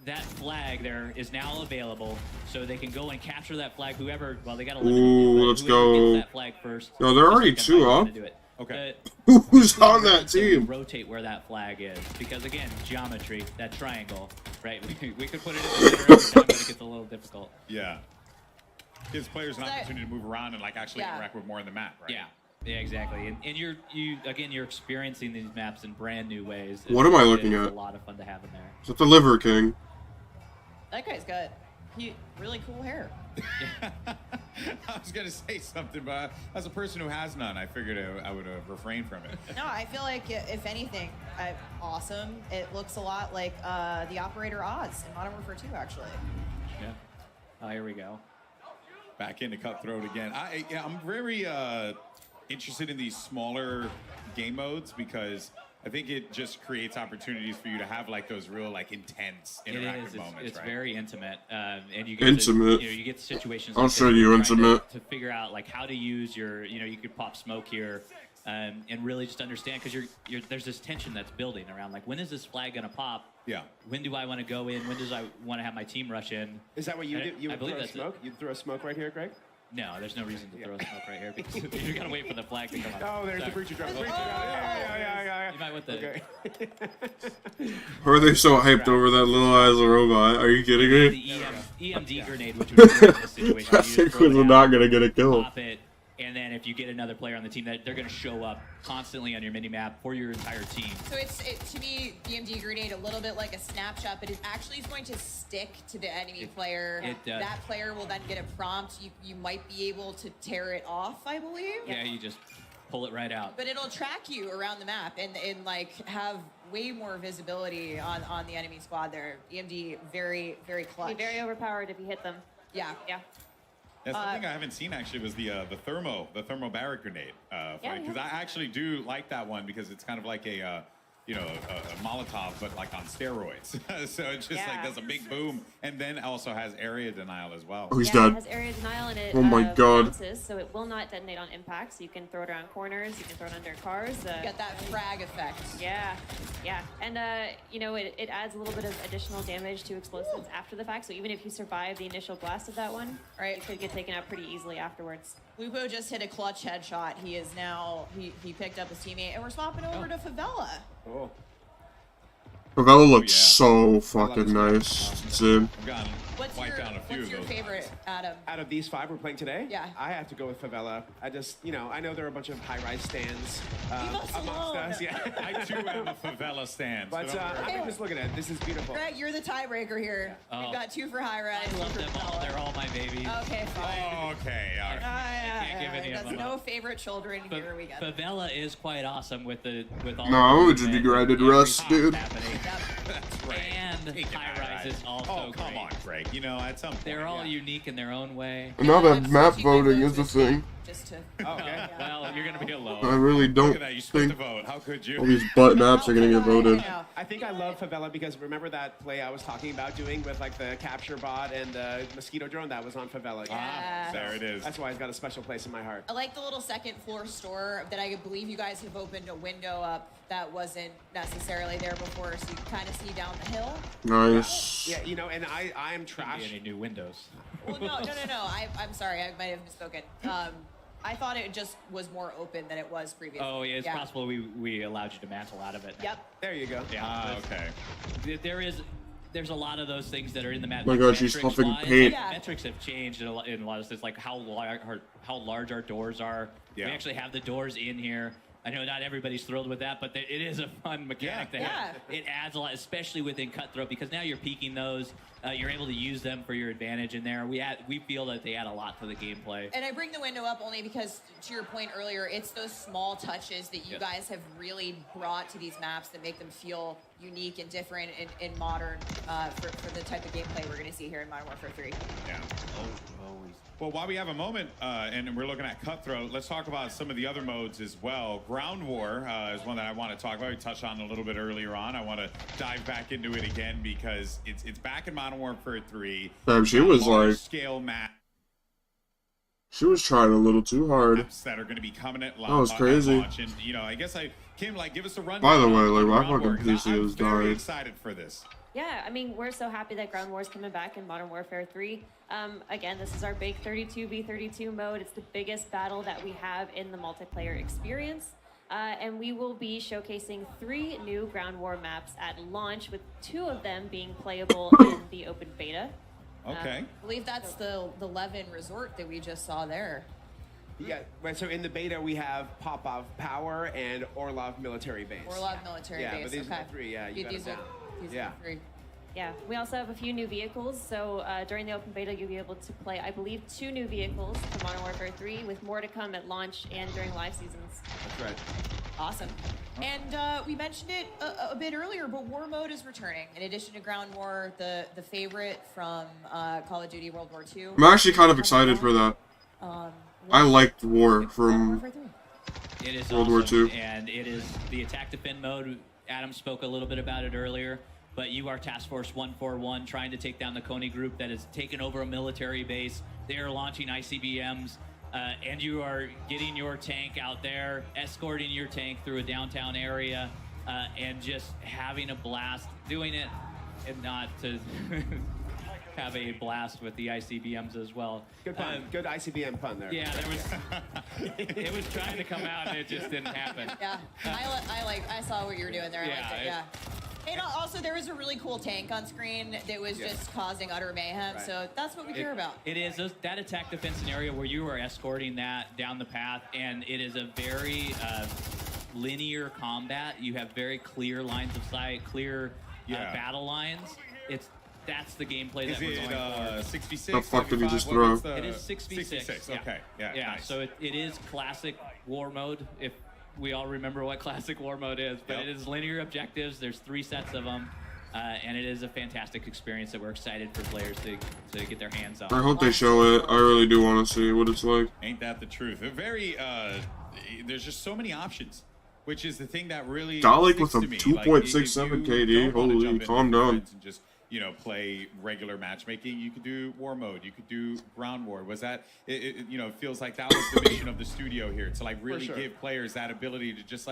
that flag there is now available, so they can go and capture that flag. Whoever, well, they got to limit Ooh, it, but let's whoever go. gets that flag first. No, they're just already like a two fight, up. gonna do it. Okay. Who's on that So team? rotate where that flag is, because again, geometry, that triangle, right? We could put it in the center every time, but it gets a little difficult. Yeah. Gives players an That- opportunity to move around and actually Yeah. interact with more in the map, right? Yeah, exactly. And you're experiencing these maps in brand new ways. What am I It's looking a at? lot of fun to have in there. Is that the Liver King? That guy's got really cool hair. I was gonna say something, but as a person who has none, I figured I would refrain from it. No, I feel like if anything, awesome. It looks a lot like the Operator Oz in Modern Warfare 2, actually. Yeah. Oh, here we go. Back into Cutthroat again. I'm very interested in these smaller game modes because I think it just creates opportunities for you to have those real intense interactive It is. moments. It's right? very intimate, and you get Intimate. To, you get to situations. I'll like show this you where you're trying intimate. to figure out how to use your. You could pop smoke here, and really just understand because there's this tension that's building around when is this flag gonna pop? Yeah. When do I want to go in? When does I want to have my team rush in? Is that what you do? You I would believe throw a that's it. smoke? You'd throw a smoke right here, Greg? No, there's no reason to throw smoke right here because you're gonna wait for the flag to come up. Oh, there's the Sorry. breacher drop. Yeah. You might want the. Okay. Or are they so hyped over that little ass robot? Are you kidding me? The EMD grenade, which would be great in this situation. I You just think throw we're it not out, gonna get a kill. pop it, and then if you get another player on the team, that they're going to show up constantly on your mini map for your entire team. So it's to me, DMD grenade a little bit like a snapshot, but it actually is going to stick to the enemy player. it does. That player will then get a prompt. You might be able to tear it off, I believe. Yeah, you just pull it right out. But it'll track you around the map and have way more visibility on the enemy squad there. EMD very, very clutch. Be very overpowered if you hit them. Yeah. Yeah. Yeah, something I haven't seen actually was the thermo barrack grenade. Because I actually do like that one because it's kind of like a Molotov, but on steroids. So it just does a big boom, and then also has area denial as well. Oh, he's It dead. has area denial and it Oh my God. bounces, so it will not detonate on impact. So you can throw it around corners, you can throw it under cars. Get that frag effect. Yeah, and it adds a little bit of additional damage to explosives after the fact. So even if you survive the initial blast of that one, Right. you could get taken out pretty easily afterwards. Lupo just hit a clutch headshot. He is now he picked up his teammate, and we're swapping over to Favela. Oh. Favela looks yeah. so fucking nice. It's in. I've gotten What's wiped down a few what's of your those. favorite, Adam? Out of these 5 we're playing today, Yeah. I have to go with Favela. I just, I know there are a bunch of high-rise stands Leave us amongst alone. us. Yeah. I too am a favela stand. But so don't worry. I'm just looking at it. This is beautiful. Greg, you're the tiebreaker here. Oh. We've got 2 for high rise. I love them all. They're all my babies. Okay, fine. Oh, okay. All right. can't give any of That's them no up. favorite children. Here we go. Favela is quite awesome with all. No, I the would just be movement, grinded every rust, pop dude. happening. That's right. And Take it, high rise is also Oh, come great. on, Greg. At some point. They're all yeah. unique in their own way. And now that I'm map switching my voting vote is the to Steve, thing. Just to. Oh, okay. Well, you're gonna be I alone. really Look don't at that. You split the think vote. How could you? all these butt maps are gonna get voted. know. I think I love Favela because remember that play I was talking about doing with the capture bot and the mosquito drone that was on Favela. Yeah. There it is. That's why it's got a special place in my heart. I like the little second floor store that I believe you guys have opened a window up that wasn't necessarily there before, so you can kind of see down the hill. Nice. Yeah, and I am Shouldn't trash. be any new windows. Well, no. I'm sorry, I might have misspoken. I thought it just was more open than it was previously. Oh yeah, it's possible we allowed you to mantle out of it. Yep. There you go. Yeah. Okay. There's a lot of those things that are in the map. Oh my God, she's metrics huffing wise, paint. Yeah. Metrics have changed in a lot of this, like how large our doors are. Yeah. We actually have the doors in here. I know not everybody's thrilled with that, but it is a fun mechanic to have. Yeah. It adds a lot, especially within Cutthroat, because now you're peeking those. you're able to use them for your advantage in there. We feel that they add a lot to the gameplay. And I bring the window up only because, to your point earlier, it's those small touches that you guys have really brought to these maps that make them feel unique and different and modern for the type of gameplay we're going to see here in Modern Warfare 3. Yeah. Always. Well, while we have a moment and we're looking at Cutthroat, let's talk about some of the other modes as well. Ground War is one that I want to talk about. We touched on a little bit earlier on. I want to dive back into it again because it's back in Modern Warfare 3. Damn, she was like scale map. She was trying a little too hard. Maps that are going to be coming at launch. That was crazy. And, you know, I guess Kim, like, give us a run. By the way, like, my fucking PC is very dying. excited for this. Yeah, I mean, we're so happy that Ground War is coming back in Modern Warfare 3. Again, this is our big 32v32 mode. It's the biggest battle that we have in the multiplayer experience. And we will be showcasing 3 new Ground War maps at launch, with 2 of them being playable in the open beta. Okay. I believe that's the Levin Resort that we just saw there. Yeah, right, so in the beta we have Popov Power and Orlov Military Base. Orlov Military Yeah, Base. but these okay. are the 3, yeah, you got it down. These Yeah. are the 3. Yeah, we also have a few new vehicles. So during the open beta, you'll be able to play, I believe, 2 new vehicles for Modern Warfare 3, with more to come at launch and during live seasons. That's right. Awesome. And we mentioned it a bit earlier, but War Mode is returning. In addition to Ground War, the favorite from Call of Duty World War II. I'm actually kind of excited for that. I liked War from It is World War awesome, II. and it is the attack defend mode. Adam spoke a little bit about it earlier, but you are Task Force 141 trying to take down the Coney group that has taken over a military base. They are launching ICBMs, and you are getting your tank out there, escorting your tank through a downtown area, and just having a blast doing it, and not to have a blast with the ICBMs as well. Good pun. Good ICBM pun there. Yeah, there was. It was trying to come out, and it just didn't happen. Yeah, I saw what you were doing there. I Yeah, liked it. Yeah. And also, there was a really cool tank on screen that was just causing utter mayhem. Right. So that's what we care about. It is that attack defense scenario where you are escorting that down the path, and it is a very linear combat. You have very clear lines of sight, clear battle lines. That's the gameplay that we're going for. 66? The fuck did you just 75? throw? It is 66. Yeah. Okay. Yeah. Nice. So it is classic war mode. If we all remember what classic war mode is, but Yep. it is linear objectives. There's 3 sets of them, and it is a fantastic experience that we're excited for players to get their hands on. I hope they show it. I really do want to see what it's like. Ain't that the truth? There's just so many options, which is the thing that really Dalek sticks with a to me. 2.67 if you KD, don't wanna holy, jump in calm with your down. friends and just, play regular matchmaking, you could do war mode, you could do ground war. Was that it feels like that was the mission of the studio here, to really sure. give players that ability to just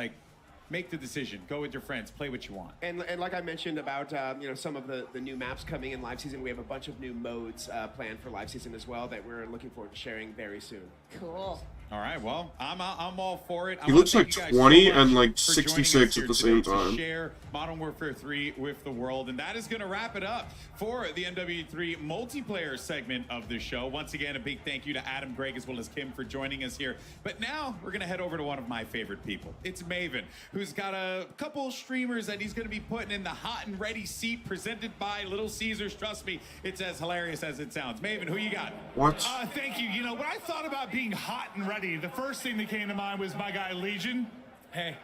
make the decision, go with your friends, play what you want. And like I mentioned about some of the new maps coming in live season, we have a bunch of new modes planned for live season as well that we're looking forward to sharing very soon. Cool. All right, well, I'm all for it. He looks like 20 and like for joining us 66 here at the today same to time. Share Modern Warfare 3 with the world, and that is going to wrap it up for the MW3 multiplayer segment of the show. Once again, a big thank you to Adam, Greg, as well as Kim for joining us here. But now we're going to head over to one of my favorite people. It's Maven, who's got a couple streamers that he's going to be putting in the hot and ready seat, presented by Little Caesars. Trust me, it's as hilarious as it sounds. Maven, who you got? What? Thank you. When I thought about being hot and ready, the first thing that came to mind was my guy Legion. Hey,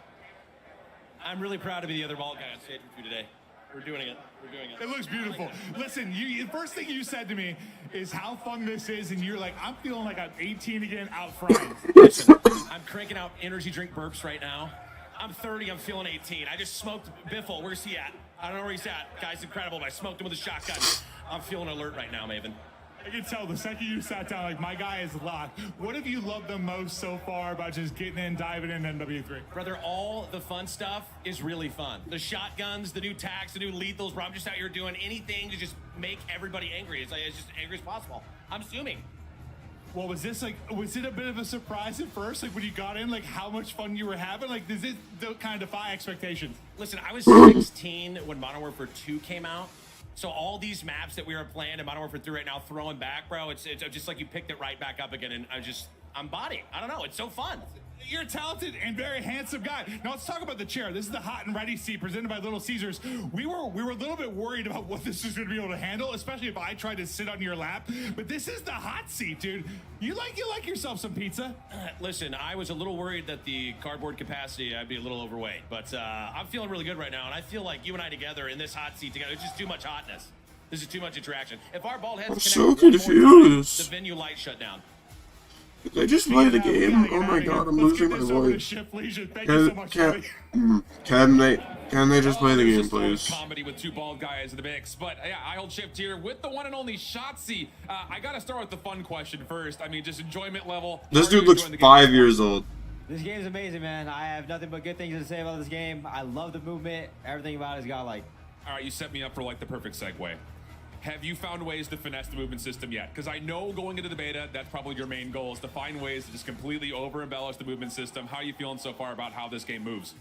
I'm really proud to be the other ball guy on stage with you today. We're doing it. It looks beautiful. Listen, the first thing you said to me is how fun this is, and you're like, I'm feeling like I'm 18 again, out front. Listen, I'm cranking out energy drink burps right now. I'm 30, I'm feeling 18. I just smoked Biffle. Where's he at? I don't know where he's at. Guy's incredible, but I smoked him with a shotgun. I'm feeling alert right now, Maven. I can tell the second you sat down, like, my guy is locked. What have you loved the most so far about just getting in, diving in MW3? Brother, all the fun stuff is really fun. The shotguns, the new tacs, the new lethals, bro. I'm just out here doing anything to just make everybody angry. It's just angry as possible. I'm assuming. Well, was it a bit of a surprise at first? Like, when you got in, like, how much fun you were having? Like, does it kind of defy expectations? Listen, I was 16 when Modern Warfare 2 came out. So all these maps that we were playing in Modern Warfare 3 right now, throwing back, bro, it's just like you picked it right back up again, and I'm body. I don't know, it's so fun. You're a talented and very handsome guy. Now let's talk about the chair. This is the Hot and Ready seat presented by Little Caesars. We were a little bit worried about what this was going to be able to handle, especially if I tried to sit on your lap. But this is the hot seat, dude. You like yourself some pizza? Listen, I was a little worried that the cardboard capacity, I'd be a little overweight. But I'm feeling really good right now, and I feel like you and I together in this hot seat together, it's just too much hotness. This is too much interaction. If our bald heads I'm connect so one more time, confused. the venue light shut down. Did I just play the game? Oh my god, I'm losing my voice. Can they just play the game, please? Comedy with two bald guys in the mix, but yeah, I hold shift here with the one and only Shotzzy. I gotta start with the fun question first. I mean, just enjoyment level. This dude looks 5 years old. This game's amazing, man. I have nothing but good things to say about this game. I love the movement. Everything about it's got like. All right, you set me up for like the perfect segue. Have you found ways to finesse the movement system yet? Because I know going into the beta, that's probably your main goal, is to find ways to just completely over-embellish the movement system. How are you feeling so far about how this game moves?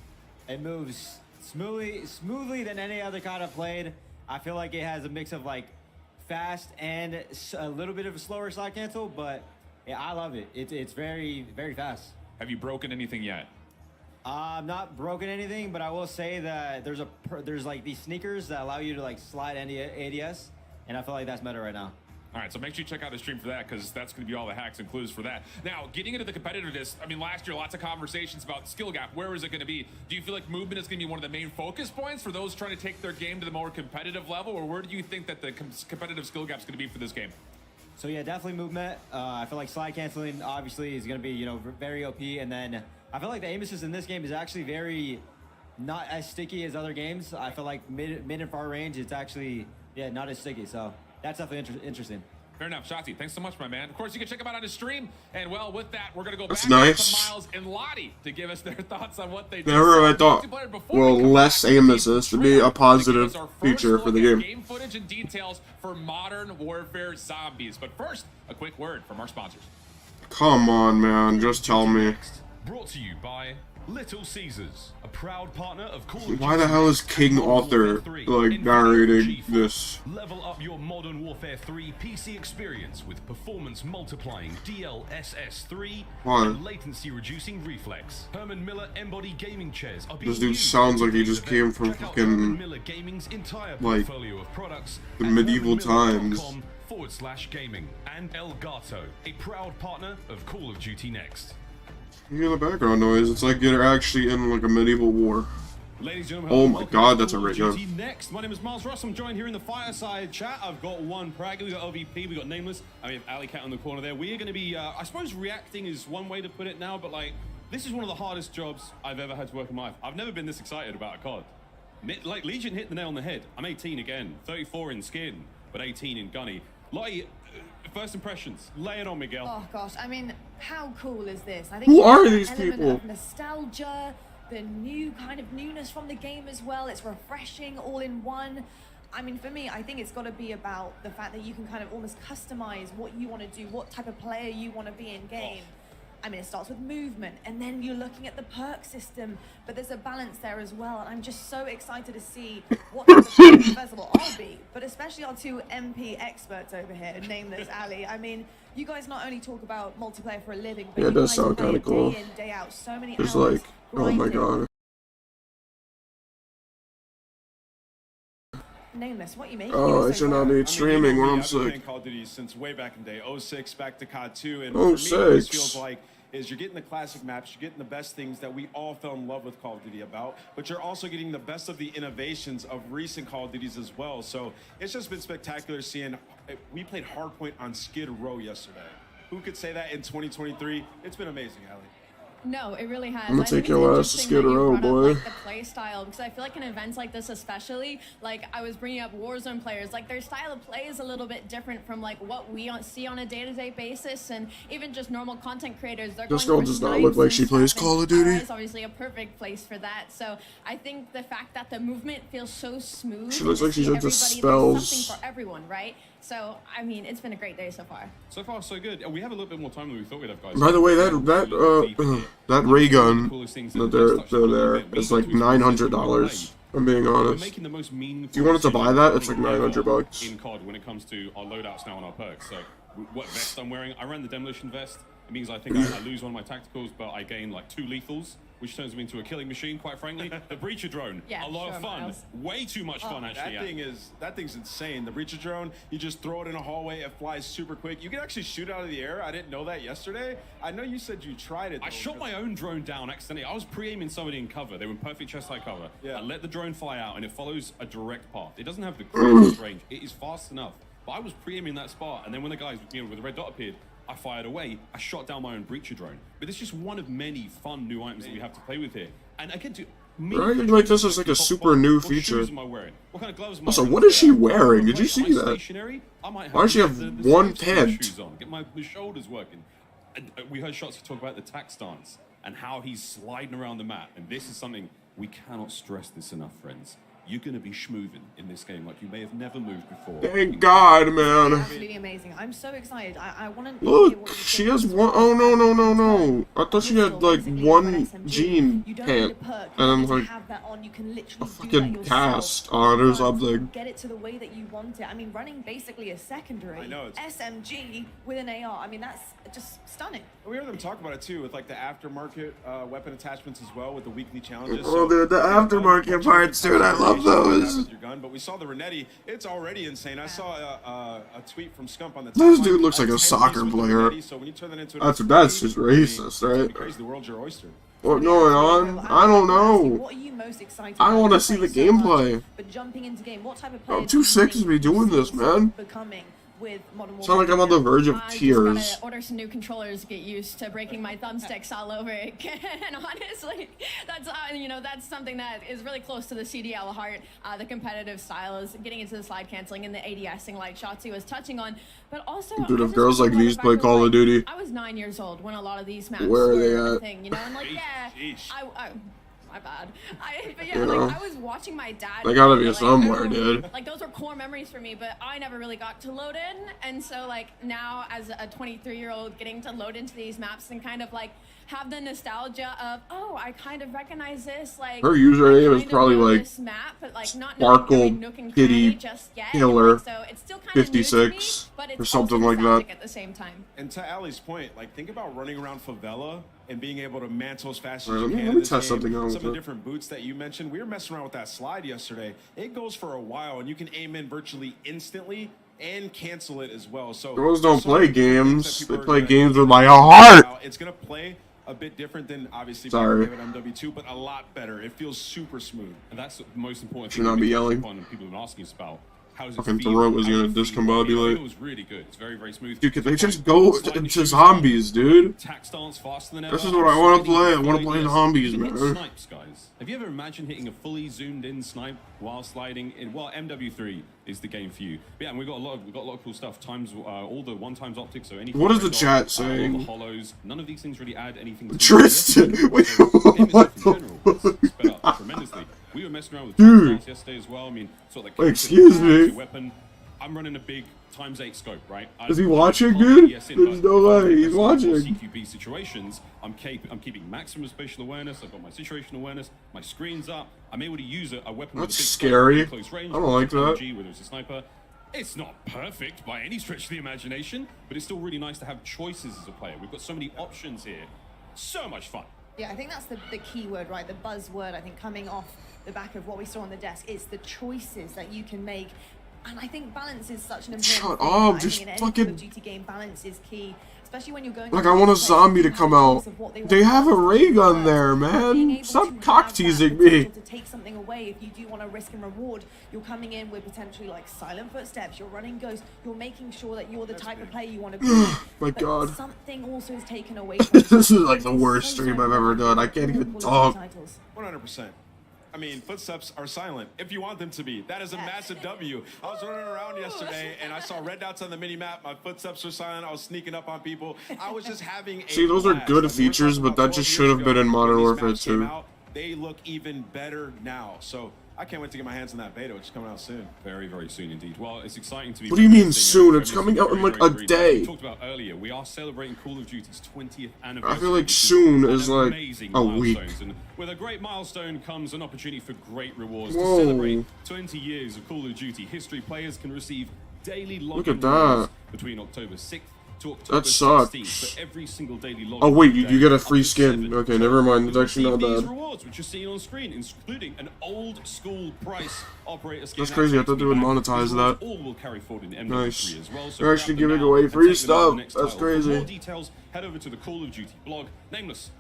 It moves smoothly than any other COD I've played. I feel like it has a mix of like fast and a little bit of a slower slide cancel, but yeah, I love it. It's very, very fast. Have you broken anything yet? I'm not broken anything, but I will say that there's like these sneakers that allow you to like slide any ADS. And I feel like that's meta right now. All right, so make sure you check out the stream for that, because that's going to be all the hacks and clues for that. Now, getting into the competitiveness, I mean, last year, lots of conversations about skill gap. Where is it going to be? Do you feel like movement is going to be one of the main focus points for those trying to take their game to the more competitive level? Or where do you think that the competitive skill gap is going to be for this game? So yeah, definitely movement. I feel like slide canceling obviously is going to be, you know, very OP. And then I feel like the aim assist in this game is actually very not as sticky as other games. I feel like mid and far range, it's actually, yeah, not as sticky. So that's definitely interesting. Fair enough, Shotzzy. Thanks so much, my man. Of course, you can check him out on his stream. And well, with that, we're going to go back to Miles and Lottie to give us their thoughts on what they did. Never I thought, well, less aim assist would be a positive feature for the game. Game footage and details for Modern Warfare Zombies. But first, a quick word from our sponsors. Come on, man. Just tell me. Brought to you by Little Caesars, a proud partner of Call of Duty. Why the hell is King Arthur, like, narrating this? Level up your Modern Warfare 3 PC experience with performance multiplying DLSS 3 and latency reducing reflex. Herman Miller Embody gaming chairs are being This dude sounds like he just came from fucking, like, the medieval times. /gaming. And Elgato, a proud partner of Call of Duty Next. You hear the background noise, it's like you're actually in like a medieval war. Ladies and oh my god, that's a great gun. Next, my name is Miles Ross. I'm joined here in the fireside chat. I've got one Prague, we got OVP, we got Nameless, and we have Alley Cat on the corner there. We are going to be, I suppose reacting is one way to put it now, but like, this is one of the hardest jobs I've ever had to work in my life. I've never been this excited about a COD. Like, Legion hit the nail on the head. I'm 18 again, 34 in skin, but 18 in gunny. Lottie, first impressions, lay it on, Miguel. Oh gosh, I mean, how cool is this? I think who are these people? Of nostalgia, the new kind of newness from the game as well. It's refreshing all in one. I mean, for me, I think it's got to be about the fact that you can kind of almost customize what you want to do, what type of player you want to be in game. I mean, it starts with movement, and then you're looking at the perk system, but there's a balance there as well, and I'm just so excited to see what the first of all I'll be, but especially our two MP experts over here, Nameless, Ali. I mean, you guys not only talk about multiplayer for a living, but yeah, it you does guys sound kind of cool. day in, day out, so many it's hours like, oh my god. Nameless, what you mean? Oh, I should not be streaming when I'm sick. Call of Duty since way back in the day, 06 back to COD 2, and for me, this feels like is you're getting the classic maps, you're getting the best things that we all fell in love with Call of Duty about, but you're also getting the best of the innovations of recent Call of Duties as well. So it's just been spectacular seeing. We played Hardpoint on Skid Row yesterday. Who could say that in 2023? It's been amazing, Ali. No, it really has. I'm gonna take your ass to Skid Row, boy. Like, the play style, because I feel like in events like this especially, like I was bringing up Warzone players, like their style of play is a little bit different from like what we see on a day-to-day basis, and even just normal content creators. This girl does not look like she plays Call of Duty. It's obviously a perfect place for that. So I think the fact that the movement feels so smooth. She looks like she's into spells. Something for everyone, right? So, I mean, it's been a great day so far. So far, so good. We have a little bit more time than we thought we'd have, guys. By the way, that ray gun that they're there is like $900. I'm being honest. If you wanted to buy that, it's like $900. In COD, when it comes to our loadouts now and our perks. So, what vest I'm wearing? I ran the demolition vest. It means I think I lose one of my tacticals, but I gain like 2 lethals, which turns me into a killing machine, quite frankly. The Breacher Drone, a lot of fun. Miles. Way too much fun, actually. That thing's insane. The Breacher Drone, you just throw it in a hallway, it flies super quick. You can actually shoot out of the air. I didn't know that yesterday. I know you said you tried it, though. I shot my own drone down accidentally. I was pre-aiming somebody in cover. They were in perfect chest side cover. Yeah. I let the drone fly out, and it follows a direct path. It doesn't have the craziest range. It is fast enough. But I was pre-aiming that spot, and then when the guys with the red dot appeared, I fired away. I shot down my own Breacher Drone. But it's just one of many fun new items that we have to play with here. And again, Right? Like this is like a super new what feature. shoes am I wearing? What kind of gloves am I Also, wearing? what is she wearing? Did you see Am I that? stationary? I might Why does she have the one stripes on my pant? shoes on, get my shoulders working. And we heard Shots talk about the tack stance and how he's sliding around the map. And this is something we cannot stress this enough, friends. You're going to be schmoovin' in this game like you may have never moved before. Thank God, man. Absolutely amazing. I'm so excited. I want to Look, she has one. Oh no, no, no, no! I thought she had like one jean pant and then like a fucking cast on or something. Get it to the way that you want it. I mean, running basically a secondary SMG with an AR. I mean, that's just stunning. We heard them talk about it too, with like the aftermarket weapon attachments as well, with the weekly challenges. Oh, dude, the aftermarket parts, dude, I love those. Your gun, but we saw the Renetti. It's already insane. I saw a tweet from Scump on the. This dude looks like a soccer player. So when you turn that into That's just racist, right? Crazy, the world's your oyster. What's going on? I don't know. What are you most excited I want to see the gameplay. But jumping into game, what type of player I'm too sick to be doing this, man. becoming with Modern Sound like I'm on the verge of I just tears. gotta order some new controllers to get used to breaking my thumbsticks all over again. Honestly, that's that's something that is really close to the CDL heart. The competitive style is getting into the slide canceling and the ADSing, like Shotzi was touching on. But also, Dude, I if just girls think like about the these fact play that, Call of Duty, I was 9 years old when a lot of these maps where are were they a at? thing, and like my bad. But You know? I was watching my dad. They gotta be like, somewhere, dude. Like those are core memories for me, but I never really got to load in, and so like now as a 23-year-old getting to load into these maps and kind of like have the nostalgia of, oh, I kind of recognize this. Like Her username is probably like this map, but like not Sparkle Nook and Kitty Cranny just yet. Killer And, like, so it's still kind of new to me, 56 but it's or something also like that. nostalgic at the same time. And to Ali's point, like think about running around favela and being able to mantle as fast as Right, you let me- can. let in me this test game. something out Some with of the it. different boots that you mentioned, we were messing around with that slide yesterday. It goes for a while, and you can aim in virtually instantly and cancel it as well. So Girls don't so play many different things games. that They people are play gonna games do with my now. heart. It's gonna play a bit different than obviously Sorry. David MW2, but a lot better. It feels super smooth. And that's the most important Should thing. not be yelling. People have been asking us about. How does it Fucking feel? throat was How does gonna it feel? discombobulate. It feels really good. It's very, very smooth. Dude, could they just go into zombies, dude? Tack stance faster than ever. This is what I want to play. I want to play zombies, You can hit man. snipes, guys. Have you ever imagined hitting a fully zoomed in snipe while sliding in? Well, MW3 is the game for you. But yeah, and we've got a lot of cool stuff. Times all the 1x optics. So anything. What is the red dot, chat all saying? the hollows. None of these things really add anything. To Tristan, the wait, game what itself in the general is sped up tremendously. We were messing around with Dude. tack stance yesterday as well. I mean, sort of like Wait, excuse me. weapon. I'm running a big ×8 scope, right? Is he watching, dude? There's no way he's watching. CQB situations, I'm keeping maximum spatial awareness. I've got my situational awareness. My screen's up. I'm able to use a weapon That's with a big scary. scope, close range, I don't like that. RPG, whether it's a sniper. It's not perfect by any stretch of the imagination, but it's still really nice to have choices as a player. We've got so many options here. So much fun. Yeah, I think that's the key word, right? The buzzword, I think, coming off the back of what we saw on the desk. It's the choices that you can make. And I think balance is such an important Shut thing. up, I just think in any fucking- Call of Duty game, balance is key. Especially when you're going Like, to I want a these places, zombie to you come have a out. choice of what They have a ray gun there, Being man. able Stop to cock have that teasing me. potential to take something away if you do want to risk and reward. You're coming in with potentially like silent footsteps. You're running ghosts. You're making sure that you're the type of player you want to be. My But God. something also is taken away from you. This is like the worst stream I've ever done. I can't even talk. 100%. I mean, footsteps are silent if you want them to be. That is a massive W. I was running around yesterday and I saw red dots on the mini map. My footsteps were silent. I was sneaking up on people. I was just having a See, those are blast. good Like, we were features, talking but about that 12 just years should have ago been in Modern when these Warfare maps came 2. out. They look even better now. So I can't wait to get my hands on that beta, which is coming out soon. Very, very soon indeed. Well, it's exciting to be. What do you mean reminiscing soon? and It's coming out in very, like very a brief. day. We talked about earlier. We are celebrating Call of Duty's 20th anniversary. I feel like which is soon an is like amazing a week. milestones. And with a great milestone comes an opportunity for great rewards. Whoa. To celebrate 20 years of Call of Duty history, players can receive daily Look login at that. rewards between October 6th to October That sucks. 16th for every single daily log. Oh wait, you get a free skin. Okay, never mind. It's actually not These bad. rewards, which you're seeing on screen, including an old school price operator skin. That's crazy. I thought they would monetize that. All will carry forward in MW3 Nice. as well. So They're grab actually them giving now away and free take them on the stuff. next That's title. For crazy. more details, head over to the Call of Duty blog. Nameless.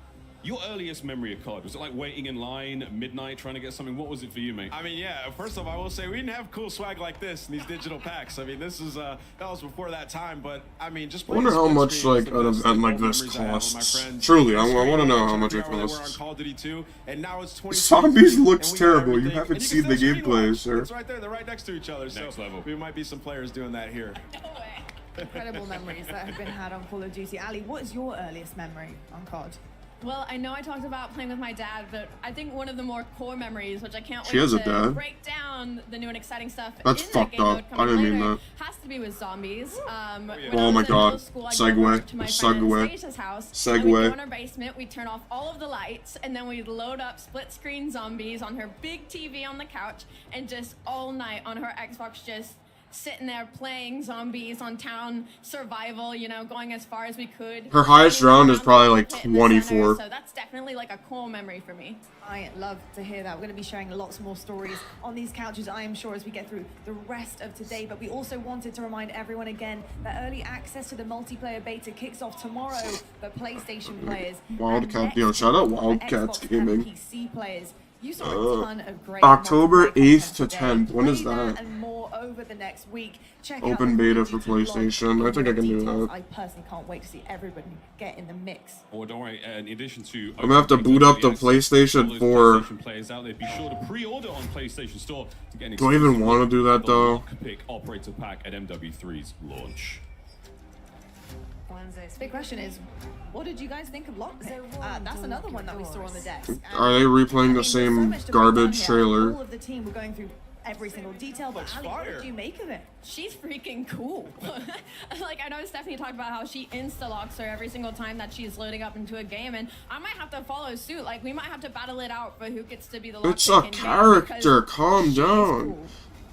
Your earliest memory of COD, was it like waiting in line at midnight trying to get something? What was it for you, mate? I mean, yeah, first off, I will say we didn't have cool swag like this in these digital packs. I mean, this is, that was before that time, but I mean, just I wonder how much like an event like this costs. Truly, I want to know how much it We're on costs. Call of Duty 2, and now it's 20. Zombies looks terrible. You haven't seen the gameplay, sir. It's right there. They're right next to each other. Next so level. We might be some players doing that here. Incredible memories that have been had on Call of Duty. Ali, what is your earliest memory on COD? Well, I know I talked about playing with my dad, but I think one of the more core memories, which I can't She wait has a to dad. break down the new and exciting stuff That's in fucked that game up. mode coming I didn't mean later, that. has to be with zombies. When I Oh was my in God. middle school, I'd go over Segue. to my Segue. friend Anastasia's house, Segue. and we'd go in our basement, we'd turn off all of the lights, and then we'd load up split-screen zombies on her big TV on the couch, and just all night on her Xbox just sitting there playing zombies on town survival, you know, going as far as we could. Her highest round is probably like Pit in the center, 24. So that's definitely like a core memory for me. I love to hear that. We're going to be sharing lots more stories on these couches, I am sure, as we get through the rest of today. But we also wanted to remind everyone again that early access to the multiplayer beta kicks off tomorrow for PlayStation players. Wildcat, yo, shout out Wildcats Gaming. PC players. You saw a ton of great October multiplayer 8th to content 10th. When is today. Play that? And more over the next week. Check out Open the beta Call for of Duty blog PlayStation. I think I can do details. that. I personally can't wait to see everybody get in the mix. Or don't worry, in addition to... I'm gonna have to boot up the PlayStation 4. PlayStation players out there, be sure to pre-order on PlayStation Store to get an Do I even exclusive want to do that though? Lockpick operator pack at MW3's launch. Big question is, what did you guys think of Lockpick? That's another one that we saw on the desk. And, Are they replaying the there's so same much to break down garbage here. trailer? All of the team were going through every single detail, but Ali, what did you make of it? She's freaking cool. Like, I know Stephanie talked about how she insta-locks her every single time that she's loading up into a game, and I might have to follow suit. Like, we might have to battle it out for who gets to be the It's lockpick a in game, character. because Calm down.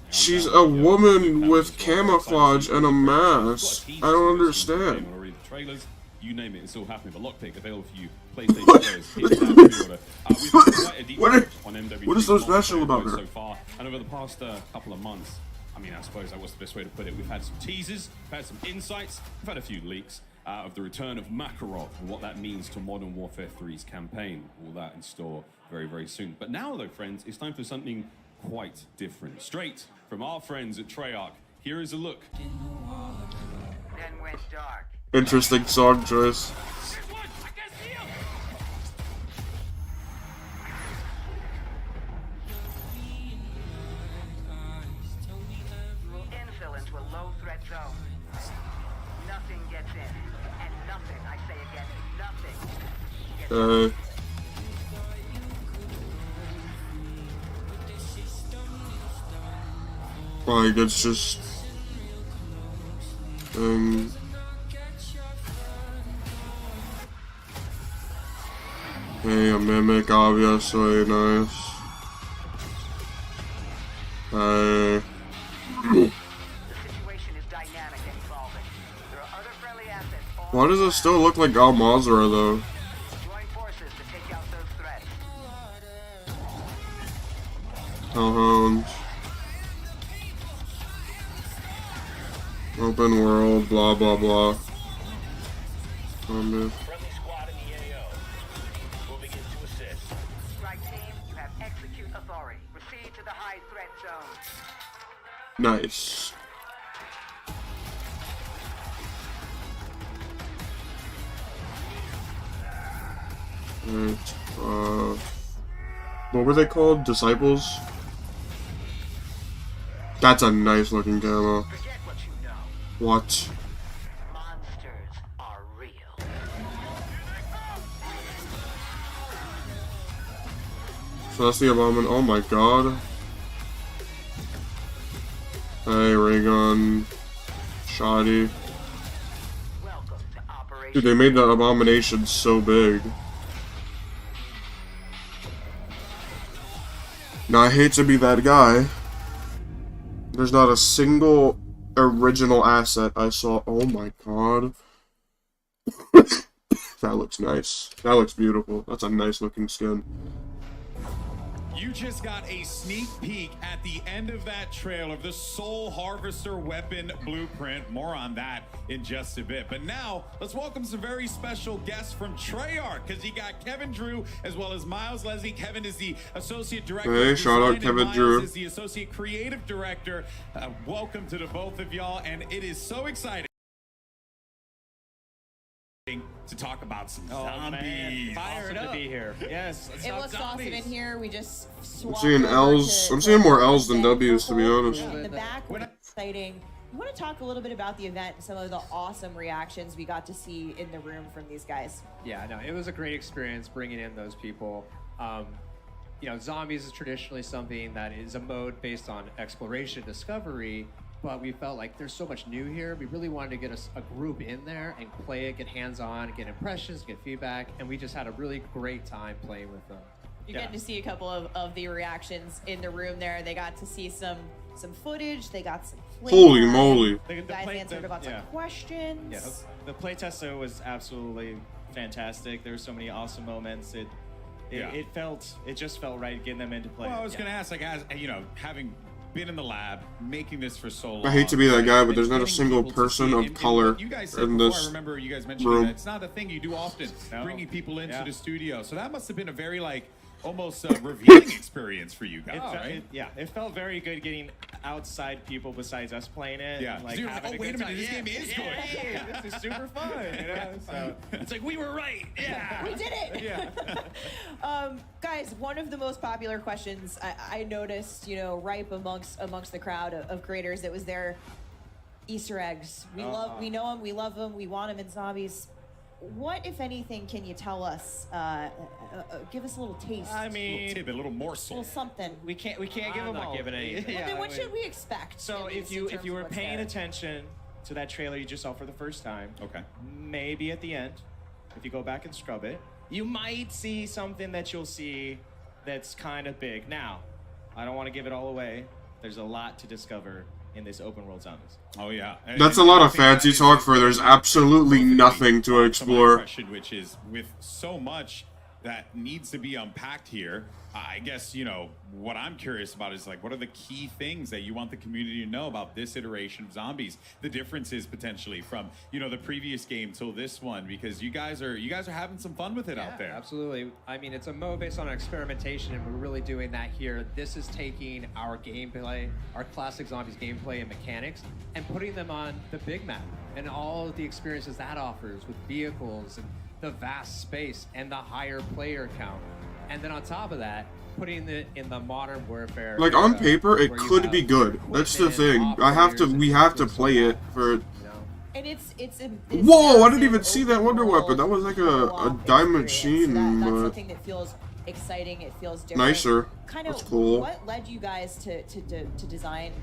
She's a woman with camouflage and a mask. I don't understand. Trailers, you name it, it's all happening. But Lockpick available for you, PlayStation players. Hit that pre-order. We've had quite a deep dive on MW3 What is so special about her? so far, and over the past couple of months. I mean, I suppose that was the best way to put it. We've had some teasers, we've had some insights, we've had a few leaks of the return of Makarov and what that means to Modern Warfare 3's campaign. All that in store very, very soon. But now, though, friends, it's time for something quite different. Straight from our friends at Treyarch, here is a look. Then went dark. Interesting song choice. Infill into a low threat zone. Nothing gets in. And nothing, I say again, nothing. Like, it's just... Hey, a mimic, obviously, nice. Hey. Why does it still look like Al Mazrah, though? Hellhounds. Open world, blah blah blah. Zombies. Nice. Right. What were they called? Disciples? That's a nice looking camo. What? So that's the abomin. Oh my god. Hey, ray gun. Shoddy. Dude, they made the abomination so big. Now, I hate to be that guy. There's not a single original asset I saw. Oh my god. That looks nice. That looks beautiful. That's a nice looking skin. You just got a sneak peek at the end of that trailer of the Soul Harvester weapon blueprint. More on that in just a bit. But now, let's welcome some very special guests from Treyarch, because you got Kevin Drew as well as Miles Leslie. Kevin is the Associate Director Hey, of shout out Design, and Kevin Miles Drew. is the Associate Creative Director. Welcome to the both of y'all, and it is so exciting to talk about some zombies. Awesome to be here. Yes. It looks awesome in here. We just I'm swapped seeing over L's. to I'm seeing more L's than W's, to be honest. in the back. Was exciting. You want to talk a little bit about the event and some of the awesome reactions we got to see in the room from these guys? Yeah, no, it was a great experience bringing in those people. You know, zombies is traditionally something that is a mode based on exploration, discovery, but we felt like there's so much new here. We really wanted to get a group in there and play it, get hands-on, get impressions, get feedback, and we just had a really great time playing with them. You get to see a couple of the reactions in the room there. They got to see some footage. They got some play Holy time. moly. You guys answered about some questions. Yeah, the playtest though was absolutely fantastic. There were so many awesome moments. It just felt right getting them into play. Well, I was going to ask, like, as you know, having been in the lab, making this for so long. I hate to be that guy, but there's not a getting single people to see person it. of color What you guys said in before, I this remember you guys mentioning room. that it's not a thing you do often, bringing people into the studio. So that must have been a very, like, almost revealing experience for you guys, right? It felt very good getting outside people besides us playing it. Yeah. and, like, So you're having like, a oh, wait good a minute, time. this game is good. Hey, this is super fun. You know? So it's like, we were right. Yeah. We did it. Guys, one of the most popular questions I noticed, you know, ripe amongst the crowd of creators that was there. Easter eggs. We know them. We love them. We want them in zombies. What, if anything, can you tell us? Give us a little taste. I mean, a little tidbit, a little a morsel. little something. We can't give I'm them not all. giving any. Well, then what should we expect? So at if least in you terms were of what's paying there? attention to that trailer you just saw for the first time, okay, maybe at the end, if you go back and scrub it, you might see something that you'll see that's kind of big. Now, I don't want to give it all away. There's a lot to discover in this open world zombies. Oh yeah, That's a lot of fancy talk for there's absolutely nothing to explore. Question, which is with so much that needs to be unpacked here. I guess, you know, what I'm curious about is, like, what are the key things that you want the community to know about this iteration of zombies? The differences potentially from, you know, the previous game till this one, because you guys are having some fun with it out there. Absolutely. I mean, it's a mode based on experimentation, and we're really doing that here. This is taking our gameplay, our classic zombies gameplay and mechanics, and putting them on the big map and all of the experiences that offers with vehicles and the vast space and the higher player count. And then on top of that, putting it in the modern warfare. Like, on era, paper, it where you could have be good. That's the equipment, thing. We have to play it for. And it's Whoa! I didn't even see that wonder weapon. That was like a diamond sheen. That's but something that feels exciting. It feels different. nicer. Kind of That's cool. What led you guys to design,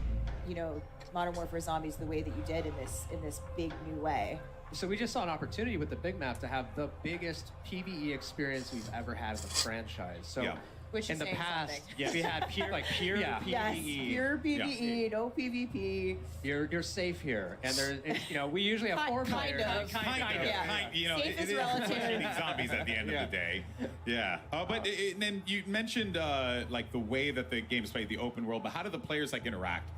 you know, Modern Warfare Zombies the way that you did in this big new way? So we just saw an opportunity with the big map to have the biggest PvE experience we've ever had in the franchise. So Which in is the saying past, something. we had pure PvE. Yes, pure PvE, no PvP. You're safe here, and there's you know, we usually have four players. Kind of. You know, Safe it is is relative. shooting zombies at the end of the day. Yeah. But and then you mentioned like the way that the game's played, the open world. But how do the players like interact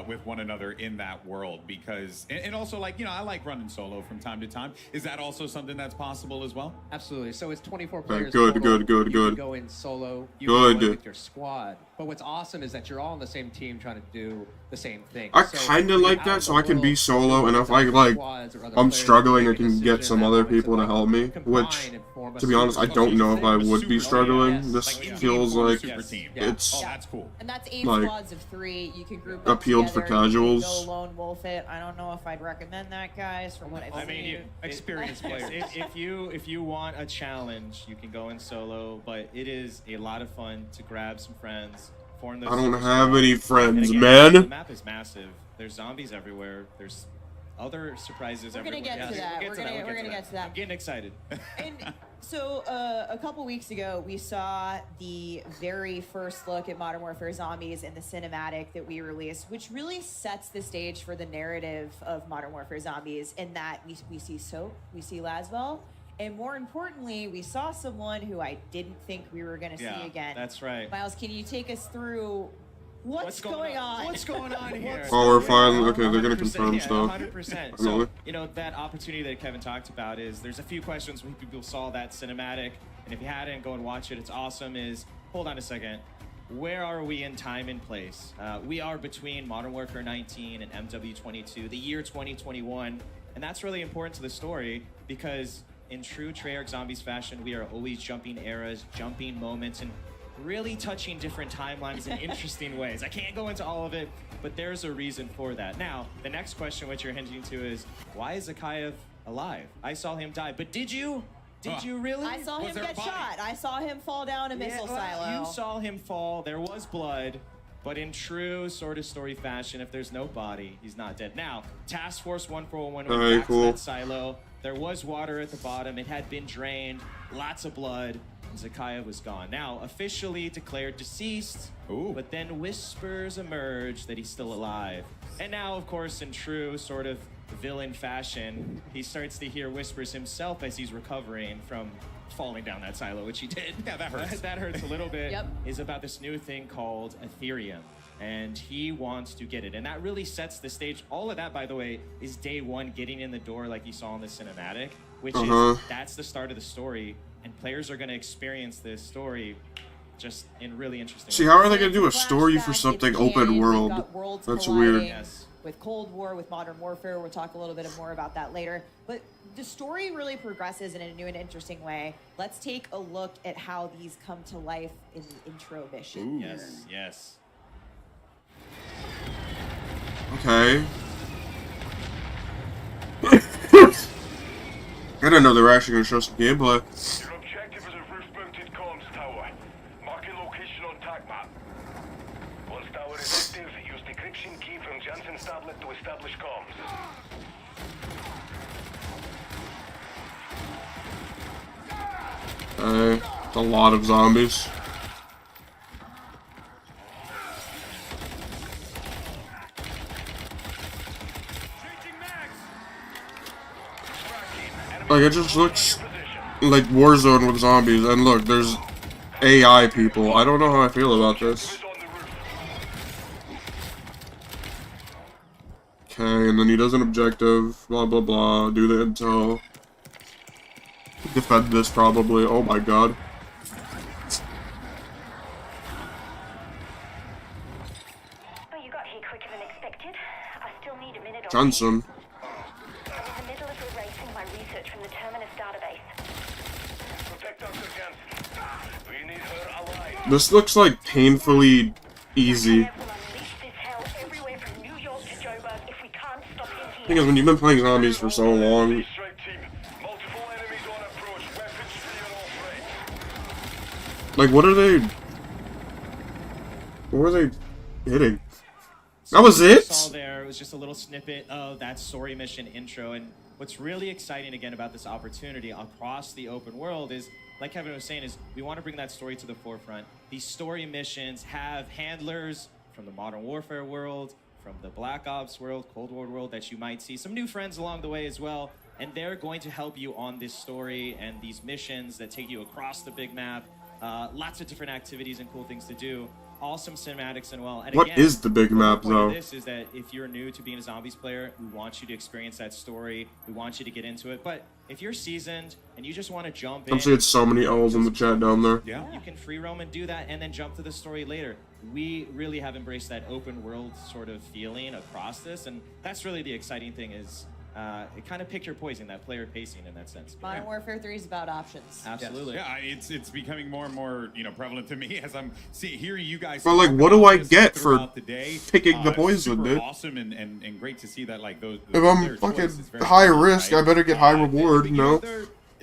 with one another in that world? Because and also, like, you know, I like running solo from time to time. Is that also something that's possible as well? Absolutely. So it's 24 players. Good, total. good. You can go in solo. You Good. can go in with your squad. But what's awesome is that you're all on the same team trying to do the same thing. I So kind of you're like out that, in so the I can be world, solo, and if I I'm struggling, I can get some other people to help me. Which, to be honest, I don't know if I would be struggling. This feels like it's that's cool. And that's 8 like, squads of 3. You can group up appealed for together. You can casuals. Go lone wolf it. I don't know if I'd recommend that, guys. From what I've seen. Experienced players. If you want a challenge, you can go in solo, but it is a lot of fun to grab some friends. Form those I don't super have squads. any friends, And again, man. The map is massive. There's zombies everywhere. There's other surprises We're gonna everywhere. get to that. We're gonna get to that. I'm getting excited. And So a couple weeks ago, we saw the very first look at Modern Warfare Zombies in the cinematic that we released, which really sets the stage for the narrative of Modern Warfare Zombies in that we see Soap, we see Laswell, and more importantly, we saw someone who I didn't think we were going to see again. That's right. Miles, can you take us through what's going on? What's going on here? Oh, we're fine. Okay, they're gonna confirm yeah, stuff. 100%. So, you know, that opportunity that Kevin talked about is there's a few questions when people saw that cinematic, and if you hadn't, go and watch it. It's awesome. Hold on a second. Where are we in time and place? We are between Modern Warfare 19 and MW22, the year 2021, and that's really important to the story because in true Treyarch Zombies fashion, we are always jumping eras, jumping moments, and really touching different timelines in interesting ways. I can't go into all of it, but there's a reason for that. Now, the next question which you're hinting to is, why is Zakayev alive? I saw him die, but did you? Did you really? I saw him get shot. I saw him fall down a missile silo. You saw him fall. There was blood. But in true sort of story fashion, if there's no body, he's not dead. Now, Task Force 1401 went back to that silo. There was water at the bottom. It had been drained. Lots of blood. Zakayev was gone. Now, officially declared deceased, but then whispers emerge that he's still alive. And now, of course, in true sort of villain fashion, he starts to hear whispers himself as he's recovering from falling down that silo, which he did. Yeah, that hurts. That hurts a little bit. Yep. Is about this new thing called Ethereum. And he wants to get it. And that really sets the stage. All of that, by the way, is day one getting in the door like you saw in the cinematic, which is, that's the start of the story. And players are going to experience this story just in really interesting See, ways. how are they going to do a story for something open world? That's weird. Yes. With Cold War, with Modern Warfare, we'll talk a little bit more about that later. But the story really progresses in a new and interesting way. Let's take a look at how these come to life in the intro mission. Yes, yes. Okay. I didn't know they were actually going to show some gameplay. Your objective is a roof-mounted comms tower. Marking location on TAC map. Once tower is active, use decryption key from Jansen's tablet to establish comms. It's a lot of zombies. Like, it just looks like Warzone with zombies, and look, there's AI people. I don't know how I feel about this. Okay, and then he does an objective, blah blah blah, do the intel. Defend this probably, oh my god. Oh, you got here quicker than expected. I still need a minute or Johnson. I'm in the middle of erasing my research from the Terminus database. Protect Dr. Jansen. We need her alive. This looks like painfully easy. Thing is, when you've been playing zombies for so long, like, what are they? What were they hitting? That was it? Saw there, it was just a little snippet of that story mission intro. And what's really exciting again about this opportunity across the open world is, like Kevin was saying, is we want to bring that story to the forefront. These story missions have handlers from the Modern Warfare world, from the Black Ops world, Cold War world that you might see. Some new friends along the way as well. And they're going to help you on this story and these missions that take you across the big map. Lots of different activities and cool things to do. Awesome cinematics and well. And what again, is the big map the point though? of this is that if you're new to being a zombies player, we want you to experience that story. We want you to get into it. But if you're seasoned and you just want to jump in, I'm seeing so many L's in the chat down there. yeah, you can free roam and do that, and then jump to the story later. We really have embraced that open world sort of feeling across this, and that's really the exciting thing is. It kind of pick your poison, that player pacing in that sense. Modern Warfare 3 is about options. Absolutely. Yeah, it's becoming more and more, you know, prevalent to me as I'm hearing you guys. But like, what do I get for picking the poison, super dude? Awesome and great to see that, like, those. If I'm fucking high risk, I better get high reward, you know?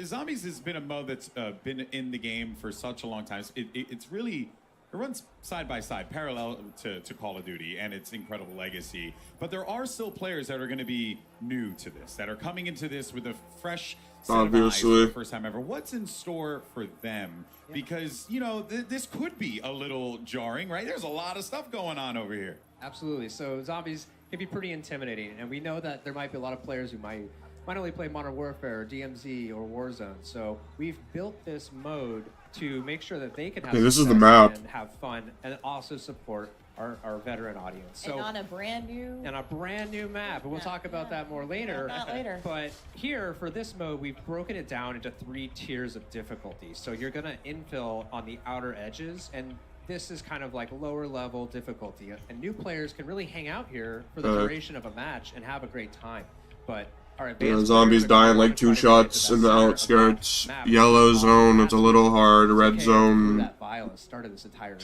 Zombies has been a mode that's been in the game for such a long time. It's really runs side by side, parallel to Call of Duty and its incredible legacy. But there are still players that are going to be new to this, that are coming into this with a fresh set of eyes for the first time ever. What's in store for them? Because, you know, this could be a little jarring, right? There's a lot of stuff going on over here. Absolutely. So zombies can be pretty intimidating, and we know that there might be a lot of players who might only play Modern Warfare, or DMZ, or Warzone. So we've built this mode to make sure that they can have this is the success map. and have fun, and also support our veteran audience. So and on a brand new map, and we'll talk about that more later. Not later. But here for this mode, we've broken it down into 3 tiers of difficulty. So you're gonna infill on the outer edges, and this is kind of like lower level difficulty. And new players can really hang out here for the duration of a match and have a great time. But our advanced zombies dying like 2 shots in the outskirts. Yellow zone, it's a little hard. Red zone,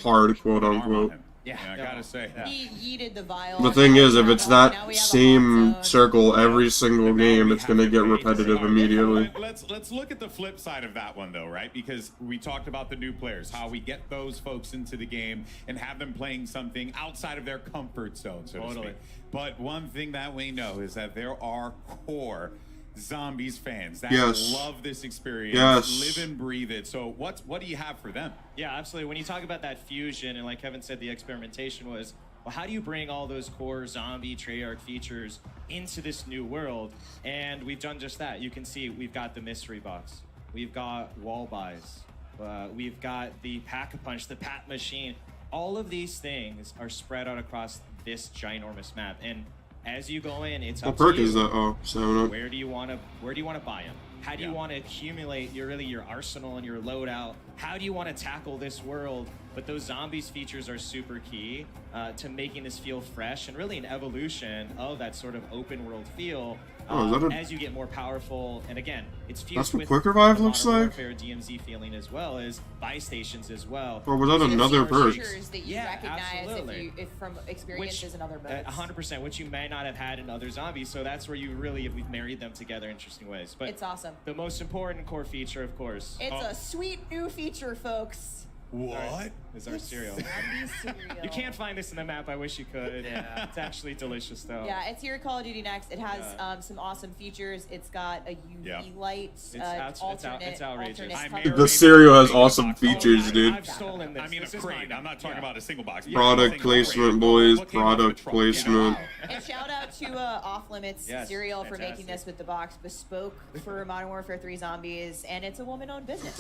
hard, quote unquote. Yeah, I gotta say. He yeeted the vial. The thing is, if it's that same circle every single game, it's gonna get repetitive immediately. Let's look at the flip side of that one, though, right? Because we talked about the new players, how we get those folks into the game and have them playing something outside of their comfort zone, so to speak. But one thing that we know is that there are core Zombies fans that love this experience, live and breathe it. So what do you have for them? Yeah, absolutely. When you talk about that fusion, and like Kevin said, the experimentation was, well, how do you bring all those core zombie Treyarch features into this new world? And we've done just that. You can see we've got the mystery box, we've got wall buys, we've got the pack-a-punch, the pat machine. All of these things are spread out across this ginormous map, and as you go in, it's up to you. What perk is that? Oh, 7-up. Where do you want to buy them? How do you want to accumulate your arsenal and your loadout? How do you want to tackle this world? But those zombies features are super key to making this feel fresh and really an evolution of that sort of open world feel. As you get more powerful, and again, it's fused that's what with Quick Revive the looks Modern like? Warfare DMZ feeling as well as buy stations as well. Or was that another perk? That you recognize if from experiences in other modes. 100%, which you may not have had in other zombies. So that's where we've married them together in interesting ways. But it's awesome. The most important core feature, of course. It's a sweet new feature, folks. What? Is our cereal. cereal. You can't find this in the map. I wish you could. Yeah. It's actually delicious, though. Yeah, it's here at Call of Duty Next. It has some awesome features. It's got a UV light, it's outrageous. The cereal has awesome features, dude. I've stolen this. I mean, a crate. I'm not talking about a single box. Product placement, boys. Product placement. And shout out to Off Limits Cereal for making this with the box bespoke for Modern Warfare 3 Zombies, and it's a woman-owned business.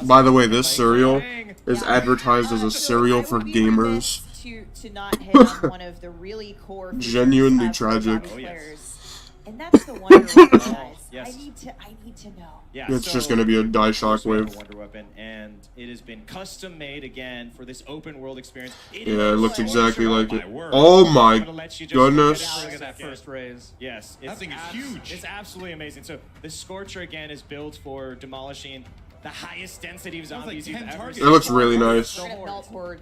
By the way, this cereal is advertised as a cereal for gamers. To not hit on one of the really core genuinely tragic. And that's the Wonder Weapon, guys. Yes. I need to know. Yeah, it's just gonna be a die shockwave. Wonder Weapon, and it has been custom made again for this open world experience. It looks exactly like it. Oh my goodness! Look at that first raise. Yes, that thing is huge. It's absolutely amazing. So the Scorcher again is built for demolishing the highest density of zombies you've ever seen. It looks really nice.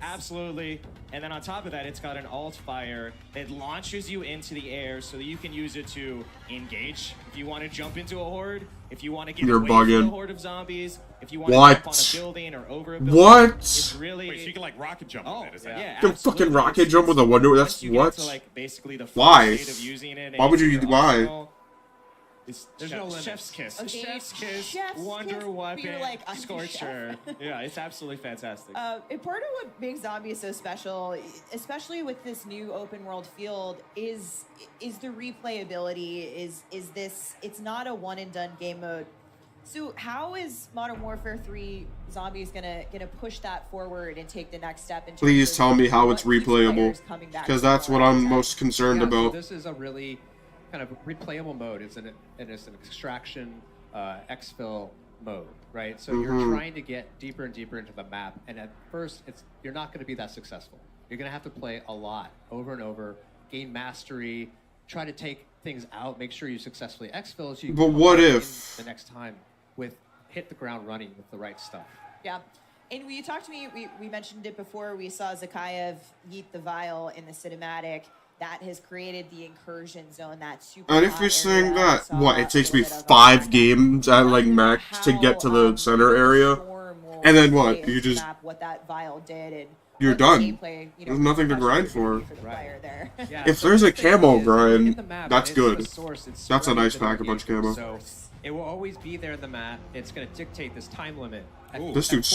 Absolutely. And then on top of that, it's got an alt fire that launches you into the air so that you can use it to engage. If you want to jump into a horde, if you want to get away from the horde of zombies, if you want to jump on a building or over a building. What? It's really... Wait, so you can like rocket jump with it, is that? Yeah, you can fucking rocket jump with a Wonder Weapon? That's what? To, like, basically the why? Of using it Why would you? Why? There's no limit. Chef's kiss. Okay, Chef's kiss. Chef's Wonder kiss, Weapon. you're like, I'm Scorcher. Yeah, it's absolutely fantastic. And part of what makes Zombies so special, especially with this new open world field, is the replayability. Is this? It's not a one and done game mode. So how is Modern Warfare 3 Zombies gonna push that forward and take the next step? Please tell me how it's replayable, because that's what I'm most concerned about. So this is a really kind of replayable mode. It's an extraction exfil mode, right? So you're trying to get deeper and deeper into the map, and at first you're not going to be that successful. You're going to have to play a lot over and over, gain mastery, try to take things out, make sure you successfully exfil so you can what if the next time hit the ground running with the right stuff. Yeah. And when you talked to me, we mentioned it before, we saw Zakayev yeet the vial in the cinematic. That has created the incursion zone, that super. And if you're saying that, what, it takes me 5 games at like max to get to the center area? And then what? You just. What that vial did, and you're what the done. gameplay, you know, There's nothing to grind for for. the player there. Yeah, If so there's a the thing camo is, grind, look at the map, that's and it's good. the source, it's That's a surrounded nice with pack a bunch of vehicles, camo. So it will always be there in the map. It's going to dictate this time limit. This dude at 45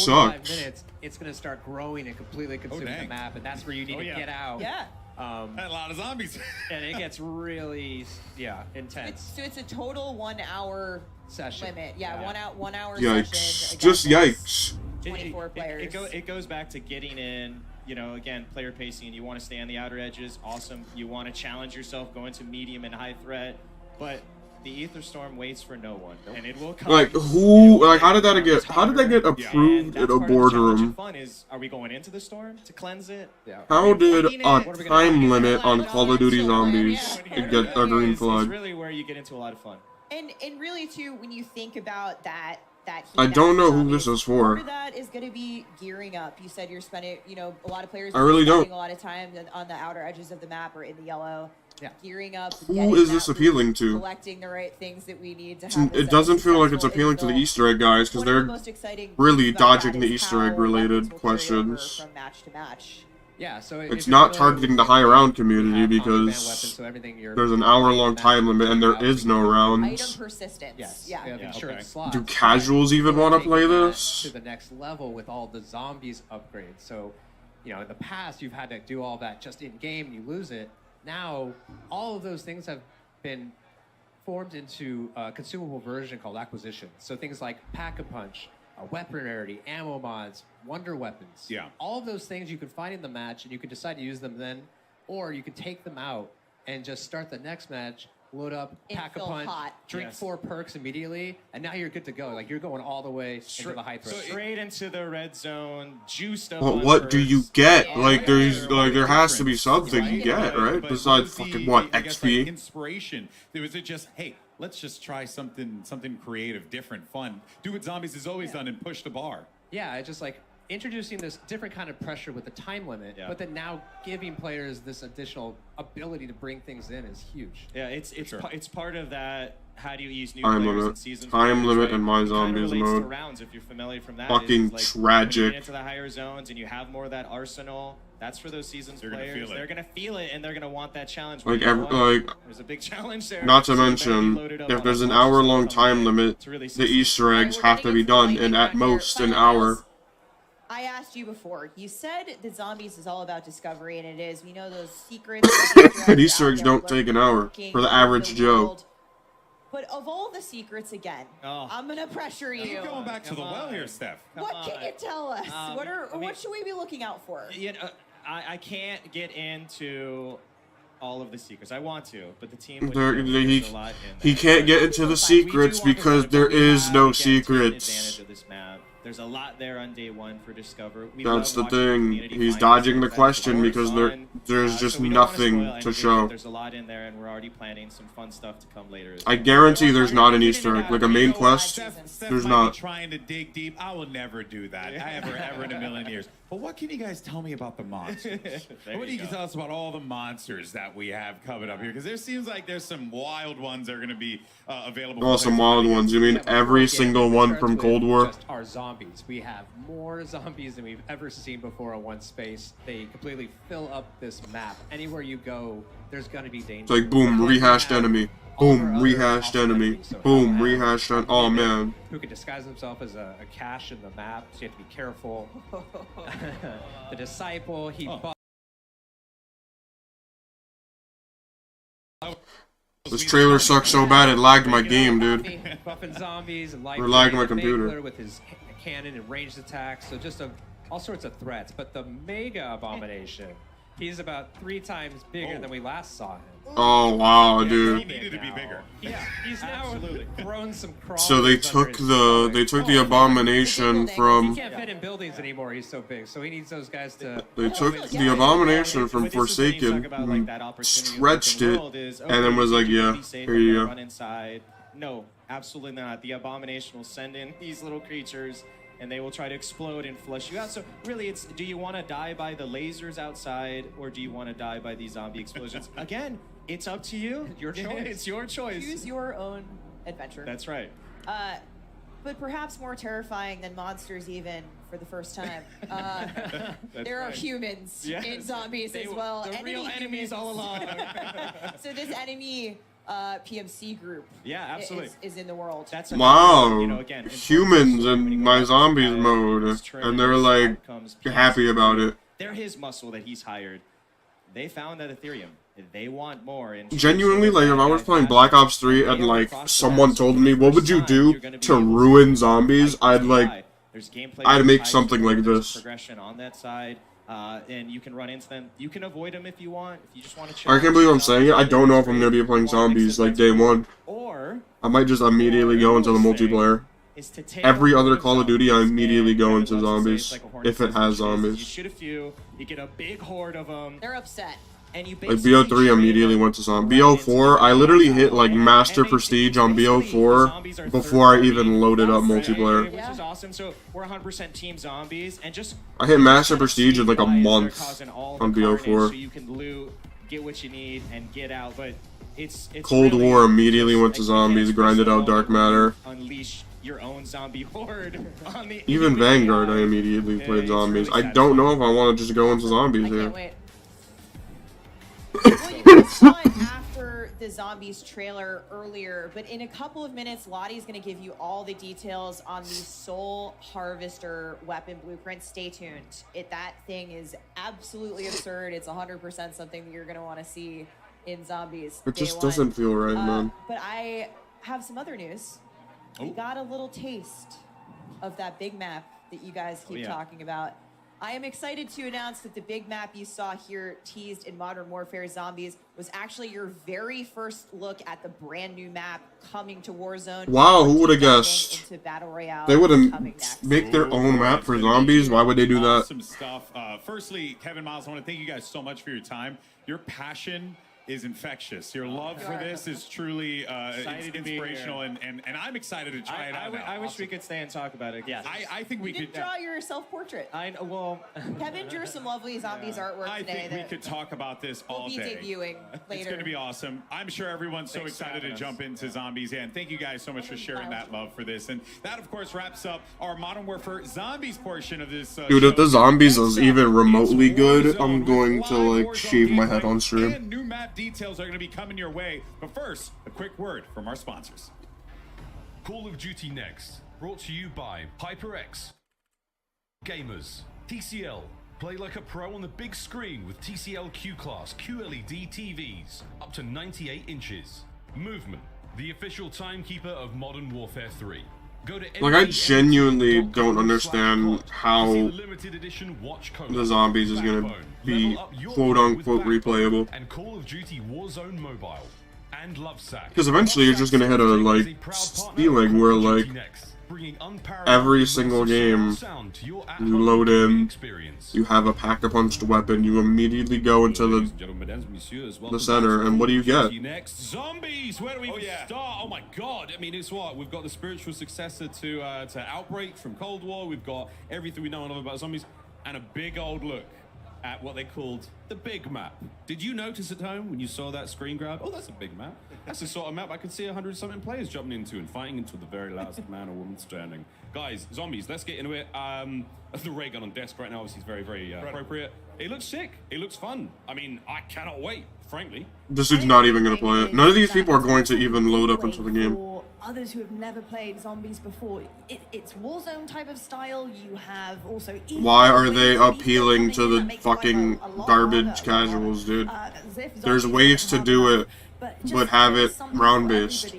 sucks. minutes, it's going to start growing and completely consuming the dang. map, and that's where you need to get out. Yeah. Had a lot of zombies. And it gets really, intense. So it's a total 1 hour Session. limit. Yeah, Yeah. 1 hour Yikes. session. Just Again, yikes. 24 players. It goes back to getting in, you know, again, player pacing. You want to stay on the outer edges, awesome. You want to challenge yourself, go into medium and high threat, but the Ether Storm waits for no one, and it will come. Like who? Like how did that get? How did that get approved in a boardroom? Fun is, are we going into the storm to cleanse it? Yeah. How did a time limit on Call of Duty Zombies get a green It's flag? really where you get into a lot of fun. And really too, when you think about that I don't know who this is part for. of that is going to be gearing up. You said you're spending, you know, a lot of players I are really spending don't. a lot of time on the outer edges of the map or in the yellow. Yeah. Gearing up. Who getting is that this loot, appealing to? Collecting the right things that we need to It's- have. It doesn't feel like it's appealing to the Easter egg guys because One of the they're most exciting really things about dodging that the is Easter how egg related weapons will carry over questions. From match to match. Yeah, so It's not targeting the high round community because so everything you're there's an hour-long time limit and there is no Item rounds. persistence. Yes. Yeah. Yeah, make sure it's slots. Do casuals even want to play To this? the next level with all the zombies upgrades. So, you know, in the past you've had to do all that just in game and you lose it. Now, all of those things have been formed into a consumable version called acquisition. So things like Pack-a-Punch, weapon rarity, ammo mods, wonder weapons. Yeah. All of those things you can find in the match and you can decide to use them then, or you can take them out and just start the next match, load up, And pack a feel punch, hot. drink Yes. 4 perks immediately, and now you're good to go. Like you're going all the way into the high threat. Straight into the red zone, juiced up. But on what do you perks. get? Like there has to be something you get, right? But Besides was fucking the, what, I guess, like, XP? inspiration. Was it just, hey, let's just try something creative, different, fun. Do what Zombies has always done and push the bar. Yeah, it's just like introducing this different kind of pressure with the time limit, but then now giving players this additional ability to bring things in is huge. Yeah, it's part of that. How do you ease new Time players limit. in season Time players, limit right? in My It kinda Zombies relates to mode. rounds, if you're familiar from that. Fucking It's like when you tragic. get into the higher zones and you have more of that arsenal. That's for those seasons They're gonna players. feel it. They're gonna feel it and they're gonna want that challenge. Like You know what? there's a big challenge there. Not to so you better be mention, loaded up if on there's as an much as hour-long you time can limit, to really the succeed. Easter eggs have to be done in at most an hour. I asked you before. You said that Zombies is all about discovery, and it is. We know those secrets. And Easter eggs don't take an hour for the average Joe. But of all the secrets, again, I'm gonna pressure you. Keep going back to the well here, Steph. What can you tell us? I mean- What should we be looking out for? You know, I can't get into all of the secrets. I want to, but the team. would There, really he, lose a lot in he that. can't get into the secrets because there is no secrets. Advantage of this map. There's a lot there on day one for Discover. We That's love the watching thing. community He's find dodging the themselves question at because fun. there's just so we don't wanna spoil nothing to anything. show. There's a lot in there, and we're already planning some fun stuff to come later. I guarantee there's not an Easter egg, like a main quest. Steph There's might not. be trying to dig deep. I will never do that. Ever in a million years. But what can you guys tell me about the monsters? What do you tell us about all the monsters that we have coming up here? Because there seems like there's some wild ones that are going to be available. Oh, some wild ones. You mean every single one from Cold War? Just our zombies. We have more zombies than we've ever seen before in one space. They completely fill up this map. Anywhere you go, there's going to be danger. It's like boom, rehashed enemy. Boom, rehashed enemy. Boom, rehashed enemy. Oh man. Who can disguise himself as a cache in the map, so you have to be careful. The Disciple, he This trailer sucks so bad it lagged my game, dude. buffing zombies and Or lagged my computer. Mangler with his cannon and ranged attacks, so just all sorts of threats. But the Mega Abomination, he's about 3 times bigger than we last saw him. Oh wow, He dude. needed to be bigger. Yeah, he's now grown some crawlers. So they took the abomination He from can't fit in buildings anymore. He's so big, so he needs those guys to. they took the abomination from Forsaken, stretched it, and then was like, yeah, here you go. Run inside. No, absolutely not. The Abomination will send in these little creatures, and they will try to explode and flush you out. So really, it's do you want to die by the lasers outside, or do you want to die by these zombie explosions? Again, it's up to you. Your choice. It's your choice. Choose your own adventure. That's right. But perhaps more terrifying than monsters even for the first time. There are right. humans Yes. in zombies They as were well. the real enemies all along. So this enemy PMC group Yeah, absolutely. is in the world. That's Wow, you know, again, humans in my zombies mode, and they're like happy about it. They're his muscle that he's hired. They found that Ethereum. They want more. And Genuinely, like, if I was playing Black Ops 3 and, like, someone told me, what would you do to ruin zombies, I'd make something like this. Progression on that side, and you can run into them. You can avoid them if you want. If you just want to. I can't believe I'm saying it. I don't know if I'm going to be playing zombies, like, day one. Or I might just immediately go into the multiplayer. Every other Call of Duty, I immediately go into zombies, if it has You zombies. shoot a few, you get a big horde of them. They're upset. And you Like, BO3 immediately went to zombie. BO4, I literally hit, like, Master Prestige on BO4 before I even loaded up multiplayer. Which is awesome. So we're 100% team zombies, and just I hit Master Prestige in, like, a month on so BO4. you can loot, get what you need, and get out. But it's Cold really War immediately went to zombies, grinded out Dark Matter. Unleash your own zombie horde on the Even Vanguard, I immediately played zombies. I don't know if I want to just go into zombies here. Wait. Well, you guys saw it after the zombies trailer earlier, but in a couple of minutes, Lottie's going to give you all the details on the Soul Harvester weapon blueprint. Stay tuned. That thing is absolutely absurd. It's 100% something that you're going to want to see in zombies. It day just one. doesn't feel right, man. But I have some other news. We got a little taste of that big map that you guys keep talking about. I am excited to announce that the big map you saw here teased in Modern Warfare Zombies was actually your very first look at the brand new map coming to Warzone. Wow, who would have guessed? Into Battle Royale. They wouldn't make their own map for zombies? Why would they do that? Awesome stuff. Firstly, Kevin Miles, I want to thank you guys so much for your time. Your passion is infectious. Your love for this is truly inspirational, and I'm excited to try it out. I wish we could stay and talk about it. Yeah, I think we You could didn't draw your self-portrait. Well, Kevin drew some lovely zombies artwork I today. think we could talk about this all We'll be day. debuting later. It's going to be awesome. I'm sure everyone's so excited to jump into zombies. Yeah, and thank you guys so much for sharing that love for this. And that, of course, wraps up our Modern Warfare Zombies portion of this. Dude, if the zombies is even remotely good, I'm going to, like, shave my head on stream. And new map details are going to be coming your way. But first, a quick word from our sponsors. Call of Duty Next, brought to you by HyperX. Gamers, TCL. Play like a pro on the big screen with TCL Q-Class QLED TVs, up to 98 inches. Movement, the official timekeeper of Modern Warfare 3. Go to Like, I genuinely don't understand how the zombies is gonna be quote-unquote replayable. And Call of Duty Warzone Mobile and Lovesack. Because eventually you're just gonna hit a, like, feeling where, like, every single game you load in, you have a pack-a-punched weapon, you immediately go into the center, and what do you get? Next, zombies. Where do we start? Oh my god! I mean, it's what we've got the spiritual successor to Outbreak from Cold War. We've got everything we know and love about zombies, and a big old look at what they called the big map. Did you notice at home when you saw that screen grab? Oh, that's a big map. That's the sort of map I could see 100-something players jumping into and fighting until the very last man or woman standing. Guys, zombies, let's get into it. The ray gun on desk right now obviously is very, very appropriate. It looks sick. It looks fun. I mean, I cannot wait, frankly. This dude's not even gonna play it. None of these people are going to even load up into the game. For others who have never played zombies before, it's Warzone type of style. You have also. Why are they appealing to the fucking garbage casuals, dude? There's ways to do it, but have it round-based.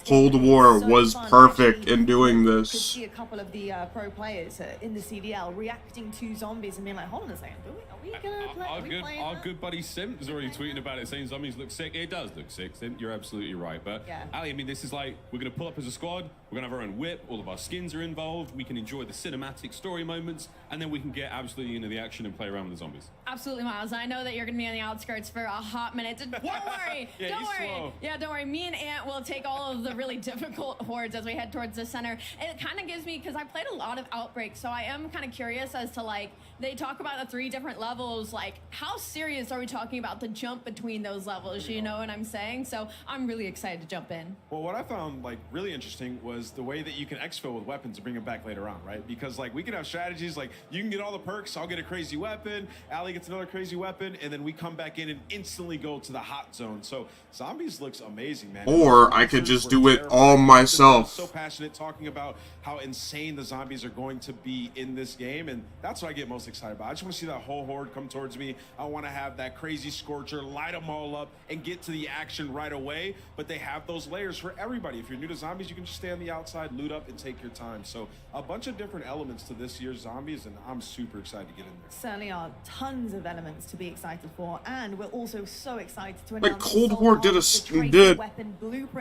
Cold War was perfect in doing Could this. see a couple of the pro players in the CDL reacting to zombies and being like, hold on a second, are we gonna play? Our good buddy Simp is already tweeting about it, saying zombies look sick. It does look sick, Simp. You're absolutely right. But Ali, I mean, this is like, we're gonna pull up as a squad. We're gonna have our own whip. All of our skins are involved. We can enjoy the cinematic story moments, and then we can get absolutely into the action and play around with the zombies. Absolutely, Miles. I know that you're going to be on the outskirts for a hot minute. Don't worry. Yeah, don't he's worry. slow. Yeah, don't worry. Me and Ant will will take all of the really difficult hordes as we head towards the center. And it kind of gives me, because I played a lot of Outbreak, so I am kind of curious as to, like, they talk about the 3 different levels. Like, how serious are we talking about the jump between those levels? You know what I'm saying? So I'm really excited to jump in. Well, what I found like really interesting was the way that you can exfil with weapons and bring them back later on, right? Because like we can have strategies like you can get all the perks, I'll get a crazy weapon, Ali gets another crazy weapon, and then we come back in and instantly go to the hot zone. So Zombies looks amazing, man. Or I could just do it all myself. So passionate talking about how insane the zombies are going to be in this game, and that's what I get most excited about. I just want to see that whole horde come towards me. I want to have that crazy Scorcher, light them all up, and get to the action right away. But they have those layers for everybody. If you're new to Zombies, you can just stay on the outside, loot up, and take your time. So a bunch of different elements to this year's Zombies, and I'm super excited to get in there. Certainly are tons of elements to be excited for, and we're also so excited to announce like Cold War did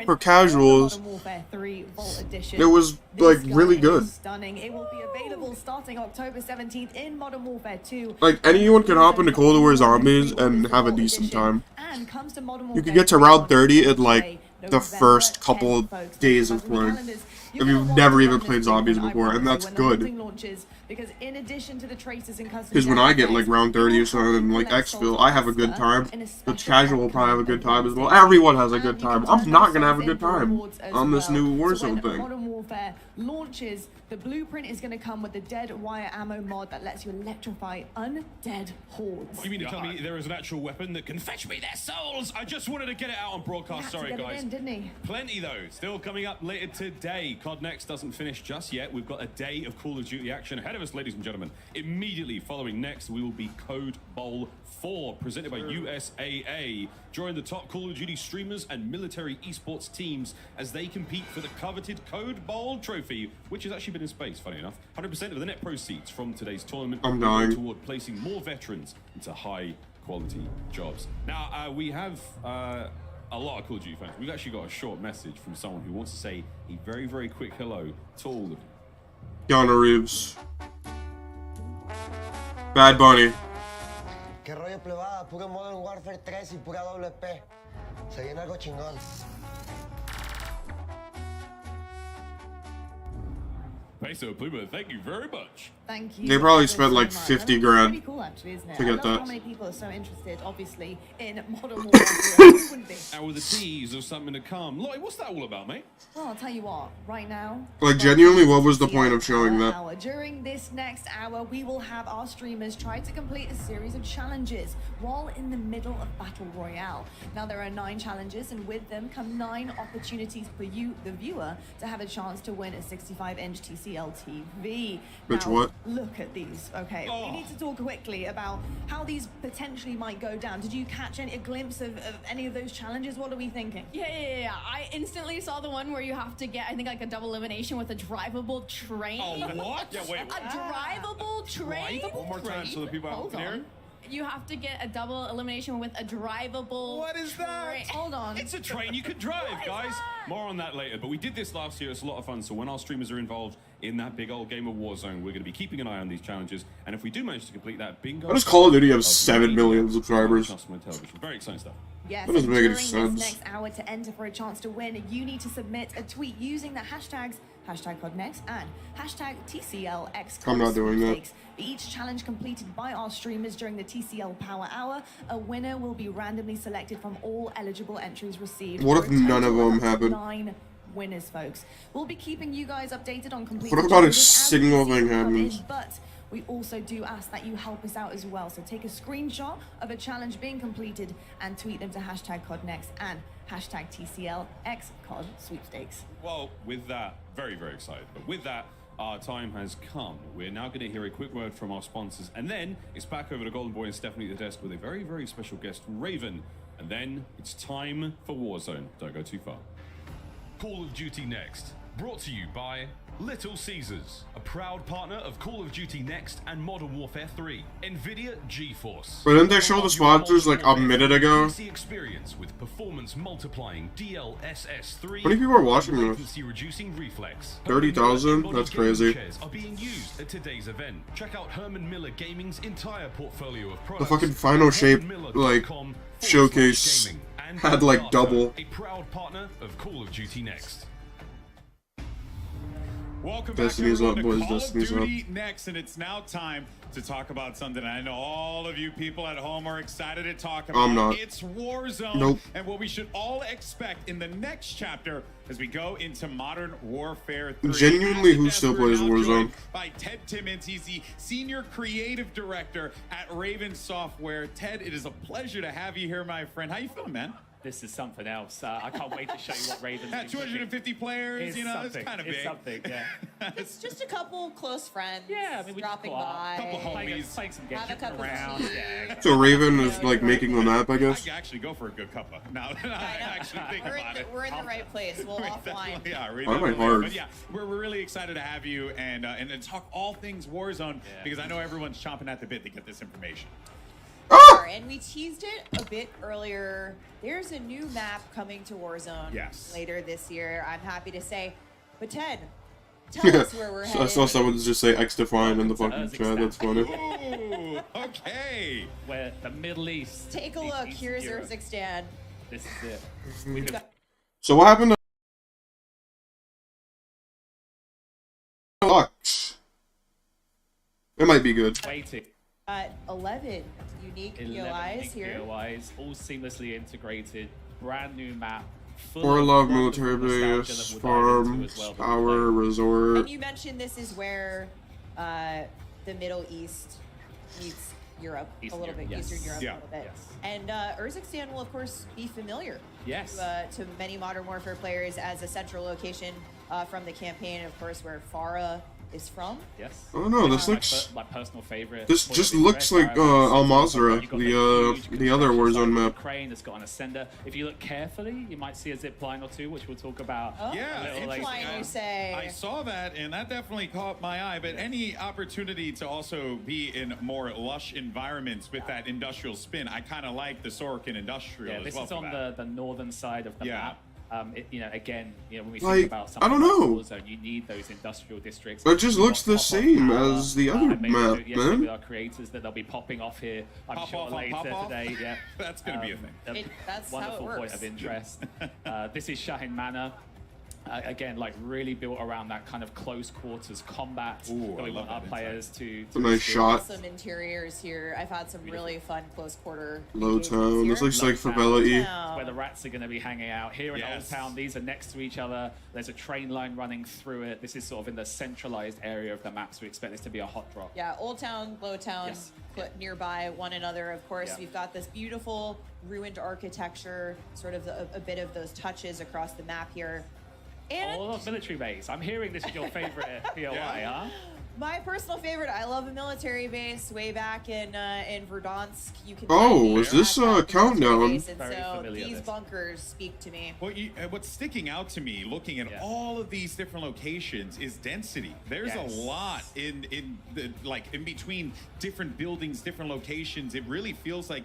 for casuals. It was like really good. Stunning. It will be available starting October 17th in Modern Warfare 2. Like anyone can hop into Cold War Zombies and have a decent time. And comes to Modern You could get to round 30 in like the first couple of days of playing. If you've never even played Zombies before, and that's good. Because in addition to the traces and custom, Because when I get like round 30 or something and like exfil, I have a good time. The casual will probably have a good time as well. Everyone has a good time. I'm not gonna have a good time on this new Warzone thing. Modern Warfare launches, the blueprint is going to come with the dead wire ammo mod that lets you electrify undead hordes. You mean to tell me there is an actual weapon that can fetch me their souls? I just wanted to get it out on broadcast. Sorry, guys. Didn't he? Plenty though. Still coming up later today. COD Next doesn't finish just yet. We've got a day of Call of Duty action ahead of us, ladies and gentlemen. Immediately following Next, we will be Code Bowl 4, presented by USAA. Join the top Call of Duty streamers and military esports teams as they compete for the coveted Code Bowl trophy, which has actually been in space, funny enough. 100% of the net proceeds from today's tournament I'm will go dying. toward placing more veterans into high-quality jobs. Now, we have a lot of Call of Duty fans. We've actually got a short message from someone who wants to say a very, very quick hello to all of you. Keanu Reeves. Bad Bunny. ¿Qué rollo, plebada? Puro Modern Warfare 3 y pura WP. Se viene algo chingón. Peso Pluma, thank you very much. Thank you. They probably spent like 50 grand Pretty cool, actually, isn't it? to I get love that. how many people are so interested, obviously, in Modern Warfare 3. Who wouldn't be? And with a tease of something to come. Lottie, what's that all about, mate? Well, I'll tell you what, right now... Like genuinely, what was the point of showing that? During this next hour, we will have our streamers try to complete a series of challenges while in the middle of Battle Royale. Now, there are 9 challenges, and with them come 9 opportunities for you, the viewer, to have a chance to win a 65-inch TCL TV. Which now, what? Look at these, okay? We need to talk quickly about how these potentially might go down. Did you catch a glimpse of any of those challenges? What are we thinking? Yeah. I instantly saw the one where you have to get, I think, like a double elimination with a drivable train. Oh, what? Yeah, wait. A drivable train? One more time so the people out there. You have to get a double elimination with a drivable. What is that? Hold on. It's a train you can drive, guys. More on that later. But we did this last year. It's a lot of fun. So when our streamers are involved in that big old game of Warzone, we're going to be keeping an eye on these challenges. And if we do manage to complete that bingo... Why does Call of Duty have 7 million subscribers? Television. Very exciting stuff. Yes, that doesn't make during any sense. this next hour, to enter for a chance to win, you need to submit a tweet using the hashtags #CodNext and #TCLX. I'm not doing that. For each challenge completed by our streamers during the TCL Power Hour, a winner will be randomly selected from all eligible entries received. What if For a none of total them happen? 9 winners, folks. We'll be keeping you guys updated on completed What about a challenges as single the season thing happens? comes, but we also do ask that you help us out as well. So take a screenshot of a challenge being completed and tweet them to #CodNext and #TCLXCod sweepstakes. Well, with that, very, very excited. But with that, our time has come. We're now going to hear a quick word from our sponsors. And then it's back over to Golden Boy and Stephanie at the desk with a very, very special guest, Raven. And then it's time for Warzone. Don't go too far. Call of Duty Next, brought to you by Little Caesars, a proud partner of Call of Duty Next and Modern Warfare 3. Nvidia GeForce. But didn't they show the sponsors like a minute ago? PC experience with performance multiplying DLSS3. How many people are watching this? Latency reducing reflex. 30,000? That's crazy. Chairs are being used at today's event. Check out Herman Miller Gaming's entire portfolio of The products. fucking final shape, like, showcase had like double. A proud partner of Call of Duty Next. Welcome Destiny's back up, everyone, boys. to Call Destiny's of up. Duty Next, and it's now time to talk about something I know all of you people at home are excited to talk about. I'm not. It's Warzone, Nope. and what we should all expect in the next chapter as we go into Modern Warfare 3. Genuinely, who Yes, still we're plays now Warzone? joined by Ted Timmons. He's the Senior Creative Director at Raven Software. Ted, it is a pleasure to have you here, my friend. How you feeling, man? This is something else. I can't wait to show you what Ravens Yeah, 250 players, It's you know, something. it's kind of It's big. something, yeah. It's just a couple close friends. Yeah, I mean, we just dropping caught up. by. Couple homies. Playing some games Have a cup of around. tea. Yeah. So Raven is like making the map, I guess. I can actually go for a good cuppa. Now that I actually think about it. We're in the right place. We'll offline. Yeah, Why am I hard? But yeah, we're really excited to have you and talk all things Warzone because I know everyone's chomping at the bit to get this information. And we teased it a bit earlier. There's a new map coming to Warzone later this year, I'm happy to say. But Ted, tell us where we're I headed. saw someone just say X Define in the fucking chat. That's funny. Ooh, okay. Where the Middle East. Take a look. Here's Europe. Urzikstan. This is it. We've got So what happened to Lux? It might be good. waiting. 11 unique 11 POIs unique here. POIs, all seamlessly integrated. Brand new map. full Or of Love wonderful Military nostalgia Base, that we'll dive into Farm, as well, but Power, Resort. And you mentioned this is where the Middle East meets Europe Eastern a little bit, Europe, yes. Eastern Europe Yeah. a little bit. Yes. And Urzikstan will, of course, be familiar Yes. to many Modern Warfare players as a central location from the campaign, of course, where Farah is from. Yes. I don't know, this My looks... my personal favorite. This point just of looks interest, like Al Mazrah, You've got the other huge Warzone map. crane that's got an ascender. If you look carefully, you might see a zip line or two, which we'll talk about. Oh, Yeah, a little later. line, you say. I saw that, and that definitely caught my eye. But any opportunity to also be in more lush environments with that industrial spin, I kind of like the Sorokin Industrial Yeah, as this well. is for on that. the northern side of the map. You know, again, when we Like, think about I something don't like know. Warzone, you need those industrial districts. It just You've looks got the pop-off same power. as the other I made a map, note yesterday man. with our creators that they'll be popping off here, I'm Pop sure, off on later pop off? today. Yeah, That's gonna be a thing. That's how it wonderful point works. of interest. This is Shahin Manor. Again, like really built around that kind of close quarters combat Ooh, that we I love want our that players to a nice shot. Some interiors here. I've had some really fun close quarter. Low Town. This looks like Town, Favela E. where the rats are going to be hanging out. Here in Yes. Old Town, these are next to each other. There's a train line running through it. This is sort of in the centralized area of the map, so we expect this to be a hot drop. Yeah, Old Town, Low Town, Yes. put nearby one another. Of course, Yeah. we've got this beautiful ruined architecture, sort of a bit of those touches across the map here. And Oh, military base. I'm hearing this is your favorite POI, huh? my personal favorite, I love a military base way back in Verdansk. You can Oh, find me is this at that military countdown? base, and Very so familiar, these this. bunkers speak to me. Well, what's sticking out to me, looking at all of these different locations, is density. There's Yes. a lot in between different buildings, different locations. It really feels like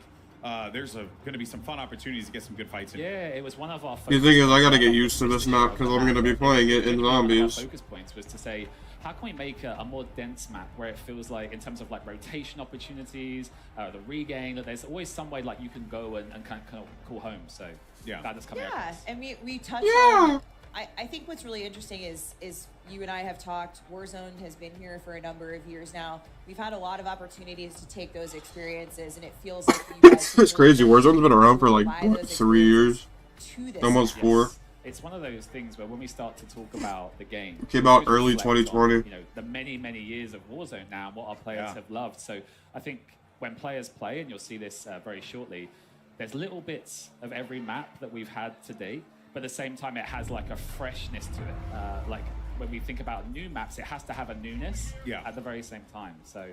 there's going to be some fun opportunities to get some good fights in. Yeah, it was one of our. The thing is, I gotta get used to this map because I'm gonna be playing it in One of our zombies. focus points was to say, how can we make a more dense map where it feels like, in terms of like rotation opportunities, the regain, that there's always some way like you can go and kind of call home. So yeah, that is coming. Yeah, and we touched Yeah. on. I think what's really interesting is you and I have talked. Warzone has been here for a number of years now. We've had a lot of opportunities to take those experiences, and it feels like you guys It's crazy. Warzone's been around for like, apply what, those 3 years? to this Almost map. 4. It's one of those things where when we start to talk about the game, It came out we always early reflect on, 2020. you know, the many years of Warzone now, and what our players Yeah. have loved. So I think when players play, and you'll see this very shortly, there's little bits of every map that we've had to date, but at the same time, it has like a freshness to it. Like when we think about new maps, it has to have a newness at the very same time. So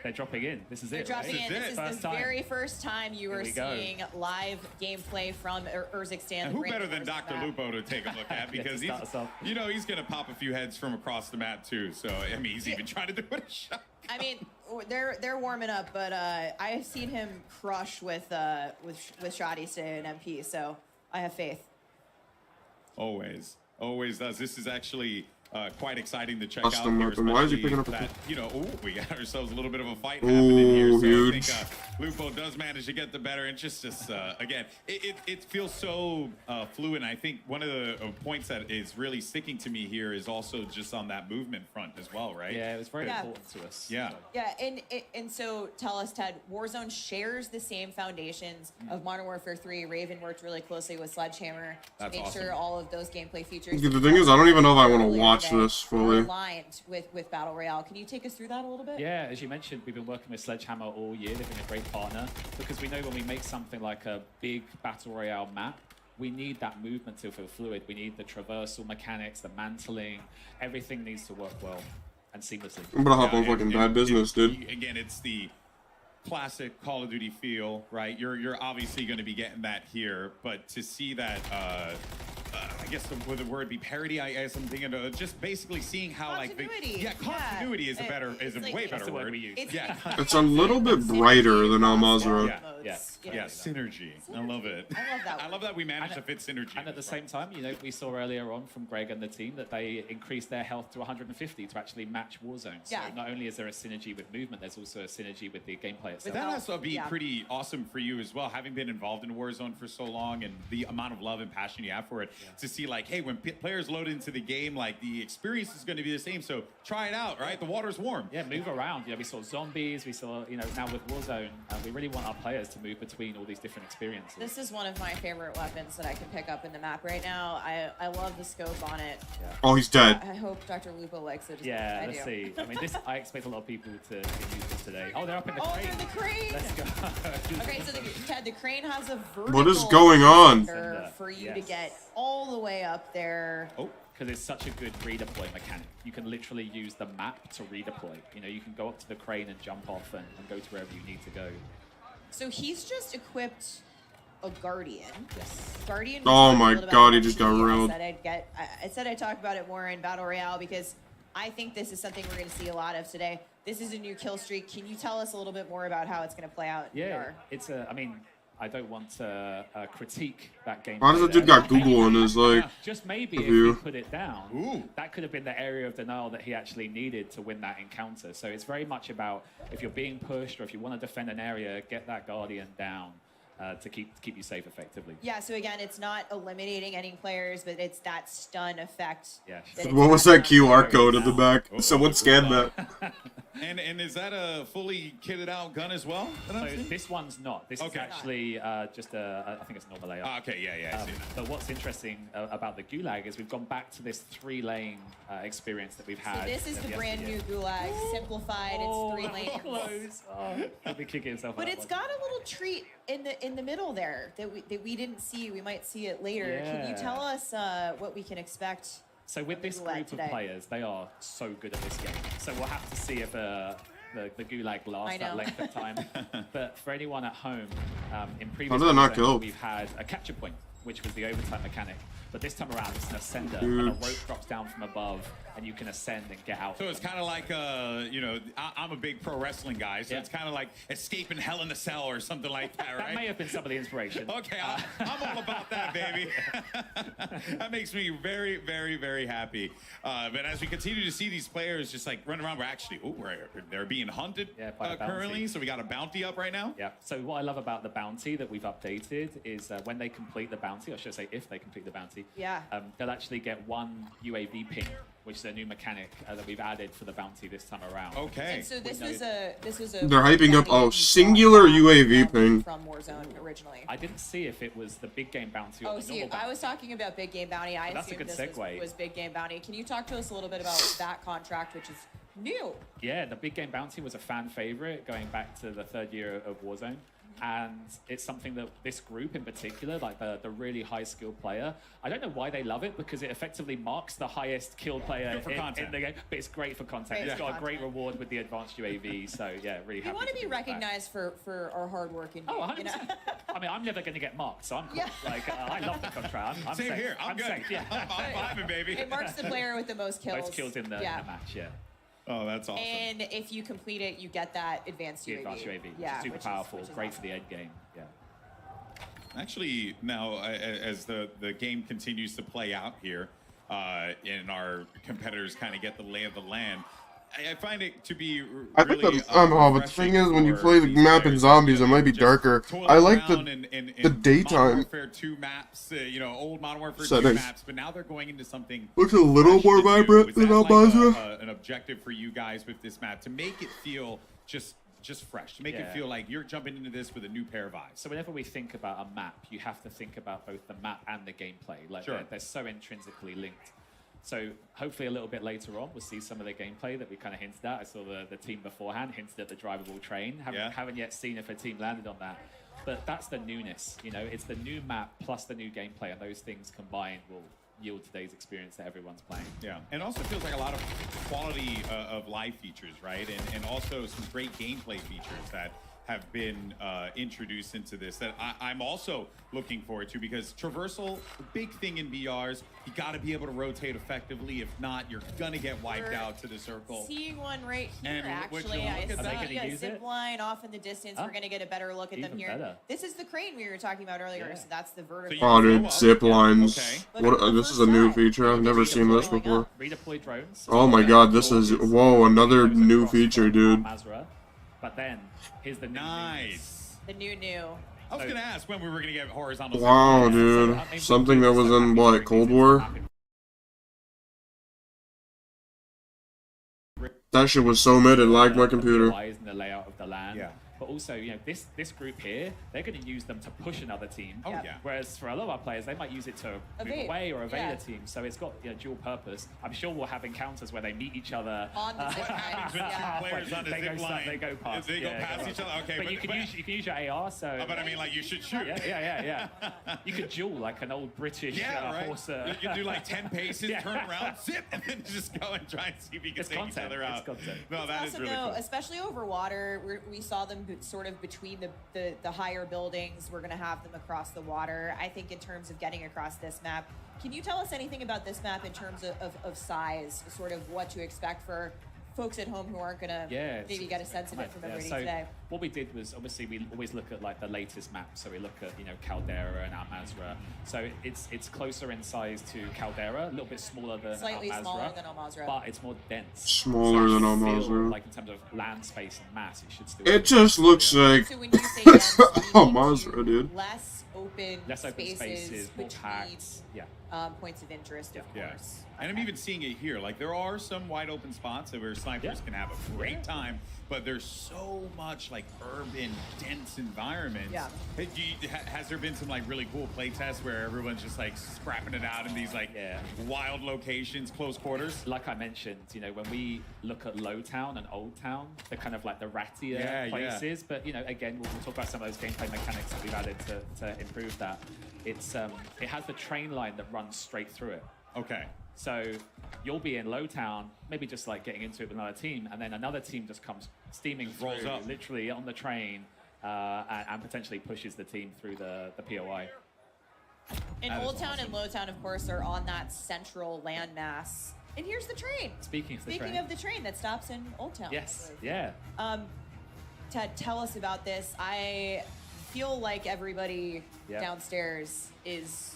they're dropping in. This is They're it. dropping in. This is First the time. very first time you Here are we go. seeing live gameplay from Urzikstan. And the who brand better new than Urzikstan Dr. map. Lupo to take a look at Yeah, because to start us off. he's going to pop a few heads from across the map too. So I mean, he's even trying to do it a shot. I mean, they're warming up, but I've seen him crush with Shotty today in MP, so I have faith. Always does. This is actually quite exciting to check Custom out here. weapon. Why is he especially picking up a that, you know, ooh, we got ourselves a little bit of a fight Ooh, happening here. So huge. I think Lupo does manage to get the better. And just again, it feels so fluid. And I think one of the points that is really sticking to me here is also just on that movement front as well, right? Yeah, it was very Yeah. important to us. Yeah. Yeah, and so tell us, Ted, Warzone shares the same foundations of Modern Warfare 3. Raven worked really closely with Sledgehammer to That's make awesome. sure all of those gameplay features. The thing is, I don't even know if I want to earlier watch today this are fully. aligned with Battle Royale. Can you take us through that a little bit? Yeah, as you mentioned, we've been working with Sledgehammer all year. They've been a great partner because we know when we make something like a big Battle Royale map, we need that movement to feel fluid. We need the traversal mechanics, the mantling. Everything needs to work well and seamlessly. I'm gonna hop on fucking Bad Business, dude. Again, it's the classic Call of Duty feel, right? You're obviously going to be getting that here, but to see that, I guess would the word be parody? I guess I'm thinking of just basically seeing how Continuity. like continuity is a better way better word. It's Yeah, It's a little bit brighter than Al Mazrah. yeah, synergy. I love it. I love that. I love that we managed to fit synergy. And at the same time, you know, we saw earlier on from Greg and the team that they increased their health to 150 to actually match Warzone. So Yeah. not only is there a synergy with movement, there's also a synergy with the gameplay itself. But that has to be pretty awesome for you as well, having been involved in Warzone for so long and the amount of love and passion you have for it, to see like, hey, when players load into the game, like the experience is going to be the same. So try it out, right? The water's warm. Yeah, move around. You know, we saw zombies. We saw, you know, now with Warzone, we really want our players to move between all these different experiences. This is one of my favorite weapons that I can pick up in the map right now. I love the scope on it. Oh, he's dead. I hope Dr. Lupo likes it. Yeah, I let's do. see. I mean, this I expect a lot of people to use this today. Oh, they're up in the Oh, crane. they're in the crane. Let's go. Okay, so Ted, the crane has a vertical What is going on? for you to Yes. get all the way up there. Oh, because it's such a good redeploy mechanic. You can literally use the map to redeploy. You know, you can go up to the crane and jump off and go to wherever you need to go. So he's just equipped a Guardian. Yes. Guardian. Oh my God, he just got I railed. said I'd talk about it more in Battle Royale because I think this is something we're going to see a lot of today. This is a new kill streak. Can you tell us a little bit more about how it's going to play out? Yeah, VR? it's a. I mean, I don't want to critique that game. Why does that dude got Google on his like? Just maybe if review? he put it down, that could have been the area of denial that he actually needed to win that encounter. So it's very much about if you're being pushed or if you want to defend an area, get that Guardian down to keep you safe effectively. Yeah, so again, it's not eliminating any players, but it's that stun effect. Yeah. that What was it's that QR code at the back? Someone scanned that. And is that a fully kitted out gun as well? So this one's not. This is actually just I think it's a normal layout. Okay, yeah, I see that. But what's interesting about the Gulag is we've gone back to this 3-lane experience that we've had. So this is at the brand new SDF. Gulag, simplified. It's 3 lanes. Close. He'll be kicking himself. But out it's one. got a little treat in the middle there that we didn't see. We might see it later. Can you Yeah. tell us what we can expect? So with this Gulag group today? of players, they are so good at this game. So we'll have to see if the Gulag I lasts know. that length of time. But for anyone at home, in previous did I not Warzone, kill? we've had a capture point, which was the overtime mechanic. But this time around, it's an ascender, Huge. and a rope drops down from above, and you can ascend and get out. So it's kind of like, you know, I'm a big pro wrestling guy, so it's kind of like escaping Hell in a Cell or something like that, right? That may have been some of the inspiration. Okay, I'm all about that, baby. That makes me very, very, very happy. But as we continue to see these players just like run around, they're being hunted by a bounty. currently, so we got a bounty up right now. Yeah. So what I love about the bounty that we've updated is when they complete the bounty, or should I say if they complete the bounty, Yeah. they'll actually get 1 UAV ping, which is a new mechanic that we've added for the bounty this time around. Okay. And so this was a. They're hyping up. bounty Oh, you singular brought UAV ping. from Warzone originally. I didn't see if it was the big game bounty or Oh, the see, normal bounty. I was talking about Big Game Bounty. I That's a assumed good this segue. was Big Game Bounty. Can you talk to us a little bit about that contract, which is new? Yeah, the big game bounty was a fan favorite going back to the 3rd year of Warzone. And it's something that this group in particular, like the really high skilled player, I don't know why they love it because it effectively marks the highest killed player Good for in content. the game. But it's great for content. Great It's for got a great content. reward with the advanced UAV. So yeah, really We happy. want to be do that. recognized for our hard work. Oh, 100%. I mean, I'm never going to get marked, so I'm cool. Yeah. Like, I love the contract. I'm Same safe. here. I'm good. safe. Yeah. I'm vibing, baby. It marks the player with the most kills. Most kills in the match, yeah. Oh, that's awesome. And if you complete it, you get that advanced The UAV. advanced UAV, Yeah, super which is- powerful, which is great awesome. for the end game. Yeah. Actually, now as the game continues to play out here, and our competitors kind of get the lay of the land. I find it to be I think really, that's but the thing is, when you play the map in zombies, it might be darker. I like the daytime. Modern Warfare 2 maps, you know, old Modern Warfare 2 settings. maps, but now they're going into something. Looks a little more vibrant than Al Mazrah. An objective for you guys with this map to make it feel just fresh, to make it feel like you're jumping into this with a new pair of eyes. So whenever we think about a map, you have to think about both the map and the gameplay. Like Sure. they're so intrinsically linked. So hopefully a little bit later on, we'll see some of the gameplay that we kind of hinted at. I saw the team beforehand hinted at the drivable train. Haven't yet seen if a team landed on that. But that's the newness, you know, it's the new map plus the new gameplay, and those things combined will yield today's experience that everyone's playing. Yeah, and also feels like a lot of quality of life features, right? And also some great gameplay features that have been introduced into this that I'm also looking forward to, because traversal, the big thing in BRs, you got to be able to rotate effectively. If not, you're gonna get wiped out to the circle. Seeing one right here, And would you actually. I look at see that? a zip line off in the distance. We're gonna get a better look at them Even here. better. This is the crane we were talking about earlier, so that's the vertical. Oh, dude, zip lines. What? This is a new feature. I've never seen this before. Redeploy drones. Oh my god, this is another new feature, dude. But then here's the nice. The new. I was gonna ask when we were gonna get horizontal. Wow, dude, something that was in what, Cold War? That shit was so mid, it lagged my computer. In the layout of the land. Yeah. But also, you know, this group here, they're going to use them to push another team. Oh, yeah. Whereas for a lot of our players, they might use it to move Evade. away or evade Yeah. a team. So it's got, you know, dual purpose. I'm sure we'll have encounters where they meet each other. On the zip line. Yeah. Players on the They zip go line. They go past. They go past each other. Okay, but you can use your AR. So. But I mean, like, you should shoot. Yeah. You could duel like an old British right. horse. You can do like 10 paces, turn around, zip, and then just go and try and see if you can take each other out. No, that is Also, really though, cool. especially over water, we saw them sort of between the higher buildings. We're going to have them across the water. I think in terms of getting across this map, can you tell us anything about this map in terms of size, sort of what to expect for folks at home who aren't going to maybe get a sense of it from everybody so today? What we did was, obviously, we always look at like the latest map. So we look at, you know, Caldera and Al Mazrah. So it's closer in size to Caldera, a little bit smaller than Slightly Al Mazrah, smaller than Al Mazrah. but it's more dense. Smaller than Al Still, Mazrah. like in terms of land space and mass, it should still. It just looks like So when you say dense, Al Mazrah, dude. less open spaces more between packed. Yeah. Points of interest, of Yeah. course. And I'm even seeing it here. Like, there are some wide open spots where snipers can have a great time, but there's so much like urban, dense environments. Yeah. Hey, has there been some like really cool play tests where everyone's just like scrapping it out in these like wild locations, close quarters? Like I mentioned, you know, when we look at Low Town and Old Town, they're kind of like the rattier places. But, you know, again, we'll talk about some of those gameplay mechanics that we've added to improve that. It's it has the train line that runs straight through it. Okay. So you'll be in Low Town, maybe just like getting into it with another team, and then another team just comes steaming through, rolls up. literally on the train, and potentially pushes the team through the POI. And Old Town and Low Town, of course, are on that central landmass. And here's the train. Speaking of the train that stops in Old Town. Yes. Yeah. Ted, tell us about this. I feel like everybody downstairs is.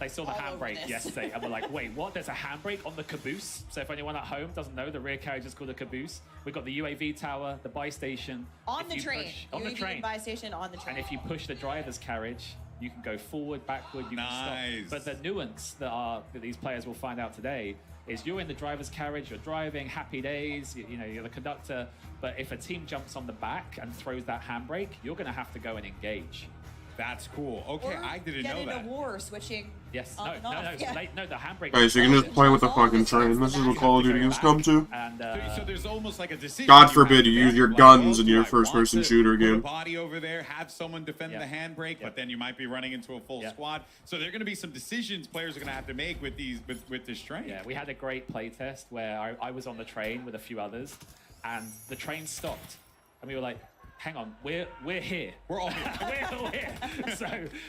They saw the all over handbrake this. yesterday and were like, wait, what? There's a handbrake on the caboose? So if anyone at home doesn't know, the rear carriage is called a caboose. We've got the UAV tower, the buy station. On the train. On the UAV train. buy station on the train. And if you push the driver's carriage, you can go forward, backward, you can stop. But the nuance that these players will find out today is you're in the driver's carriage, you're driving, happy days, you know, you're the conductor. But if a team jumps on the back and throws that handbrake, you're going to have to go and engage. That's cool. Okay, or I didn't know get that. into war switching. Yes, on and off. no, the handbrake. Hey, so you can just play with the fucking train. This is what Call of Duty has come to. And, so there's almost like a decision. God forbid you use your guns in your first-person shooter Put a game. body over there, have someone defend the handbrake, but then you might be running into a full squad. So there are going to be some decisions players are going to have to make with these with this train. Yeah, we had a great play test where I was on the train with a few others, and the train stopped, and we were like, hang on, we're here. We're all here. We're all here.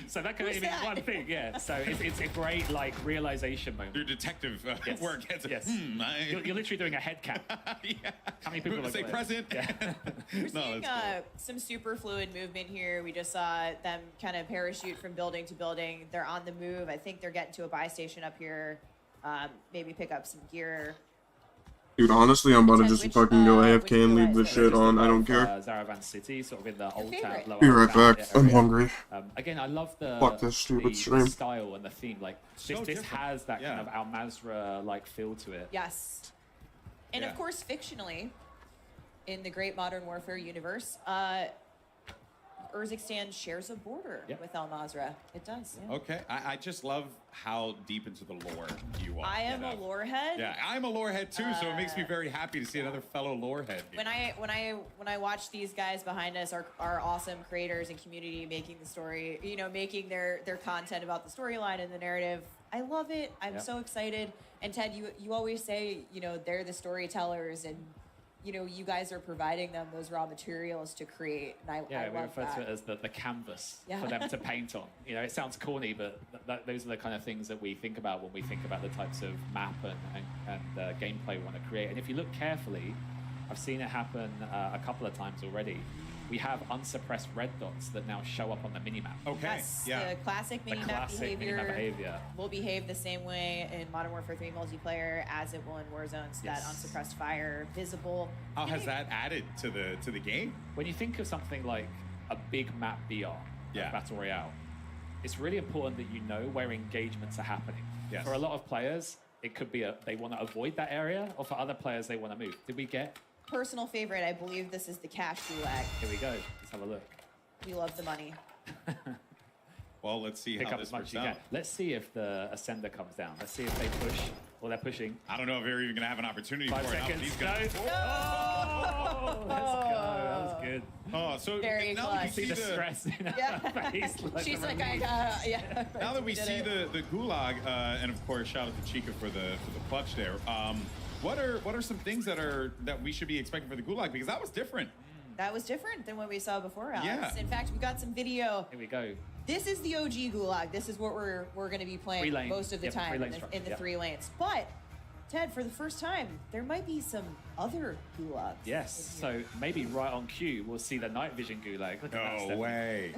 So that could have been one thing, yeah. So it's a great like realization moment. Your detective work. Yes. You're literally doing a head count. How many people say are present? Yeah. We're seeing some super fluid movement here. We just saw them kind of parachute from building to building. They're on the move. I think they're getting to a buy station up here maybe pick up some gear. Dude, honestly, I'm about to just fucking go AFK and leave this So shit just on. I above, don't care. Zaravan City, sort of in the old town. lower Be right town back. I'm area. hungry. Again, I love the Fuck this stupid the stream. style and the theme. Like this different. has that kind of Al Mazrah like feel to it. Yes. And Yeah. of course, fictionally, in the Great Modern Warfare universe, Urzikstan shares a border with Al Mazrah. It does. Yeah. Okay, I just love how deep into the lore you are. I am a lore head. Yeah, I'm a lore head too, so it makes me very happy to see another fellow lore head. Here. When I watch these guys behind us, our awesome creators and community making the story, you know, making their content about the storyline and the narrative, I love it. I'm so excited. And Ted, you always say, you know, they're the storytellers, and you know, you guys are providing them those raw materials to create. And I We love refer that. to it as the canvas Yeah. for them to paint on. You know, it sounds corny, but those are the kind of things that we think about when we think about the types of map and gameplay we want to create. And if you look carefully, I've seen it happen a couple of times already. We have unsuppressed red dots that now show up on the minimap. Yes, the classic minimap classic minimap behavior. will behave the same way in Modern Warfare 3 multiplayer as it will in Warzone. So that Yes. unsuppressed fire, visible. How has that added to the game? When you think of something like a big map BR, like Battle Royale, it's really important that you know where engagements are happening. Yes. For a lot of players, it could be they want to avoid that area, or for other players, they want to move. Did we get? Personal favorite, I believe this is the cash gulag. Here we go. Let's have a look. We love the money. Well, let's see Pick how up this as much works as you out. can. Let's see if the Ascender comes down. Let's see if they push or they're pushing. I don't know if they're even gonna have an opportunity 5 for it. seconds. He's gonna... Oh, let's go. That was good. Oh, so Very now that we clutch. see the stress in her Yeah. face. like She's a like, relief. Now that we did see it. the gulag, and of course, shout out to Chica for the clutch there. What are some things that we should be expecting for the gulag, because that was different. That was different than what we saw before, Alex. Yeah. In fact, we got some video. Here we go. This is the OG gulag. This is what we're going to be playing 3 lane. most of the Yep, 3 time lane in the, structure, in the yep. 3 lanes. But Ted, for the first time, there might be some other gulags. Yes, so maybe right on cue, we'll see the night vision gulag. Look at that, No Stephanie. way.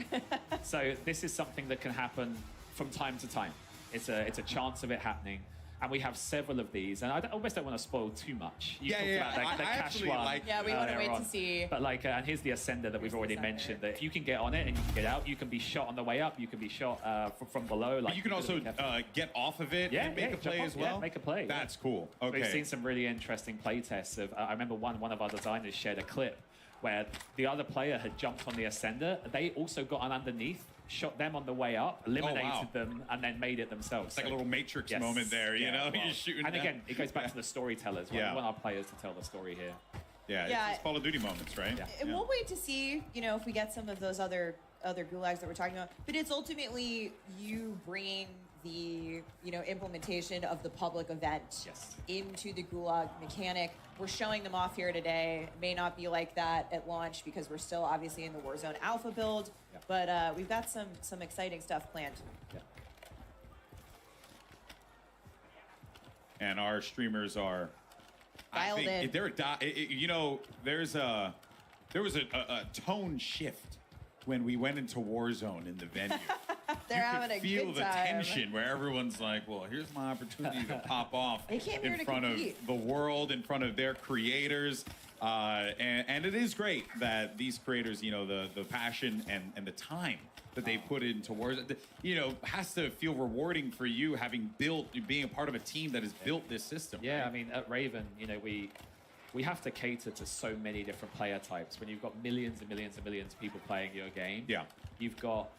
So this is something that can happen from time to time. It's a chance of it happening. And we have several of these, and I almost don't want to spoil too much. You Yeah, talked yeah, about the I cash actually one. like- Yeah, we want to earlier wait on. to see. But like, and here's the Ascender that we've already mentioned. That if you can get on it and you can get out, you can be shot on the way up. You can be shot from below. Like But you can also get off of it and make a jump play off, as well. Yeah, make a play. That's cool. So Okay. we've seen some really interesting play tests of. I remember one of our designers shared a clip where the other player had jumped on the Ascender. They also got on underneath, shot them on the way up, eliminated them, and then made it themselves. It's like a little Matrix moment there, you know? You're shooting And down. again, it goes back to the storytellers. We want our players to tell the story here. Yeah, Yeah. it's Call of Duty moments, right? And we'll wait to see, you know, if we get some of those other gulags that we're talking about. But it's ultimately you bringing the, you know, implementation of the public event into the gulag mechanic. We're showing them off here today. It may not be like that at launch because we're still obviously in the Warzone Alpha build, but we've got some exciting stuff planned. And our streamers are Dialed in. they're you know, there was a tone shift when we went into Warzone in the venue. They're you having could a feel good the time. tension where everyone's like, well, here's my opportunity to pop off They came here in to front compete. of the world, in front of their creators. And it is great that these creators, you know, the passion and the time that they put into Warzone, you know, has to feel rewarding for you being a part of a team that has built this system. Yeah, right? I mean, at Raven, you know, we have to cater to so many different player types. When you've got millions and millions and millions of people playing your game, you've got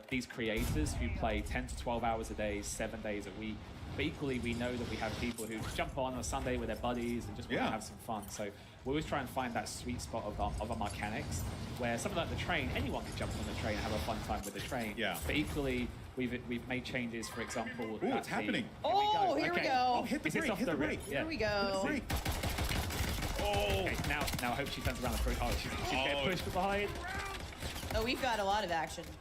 these creators who play 10 to 12 hours a day, 7 days a week. But equally, we know that we have people who jump on a Sunday with their buddies and just want to have some fun. So we always try and find that sweet spot of our mechanics, where something like the train, anyone can jump on the train and have a fun time with the train. Yeah. But equally, we've made changes. For example, Ooh, it's happening. Oh, here we go. Oh, hit the Is this brake, off hit the the brake. Here we go. Hit the brake. Okay, now I hope she turns around the front. Oh, she's getting pushed behind. Oh, we've got a lot of action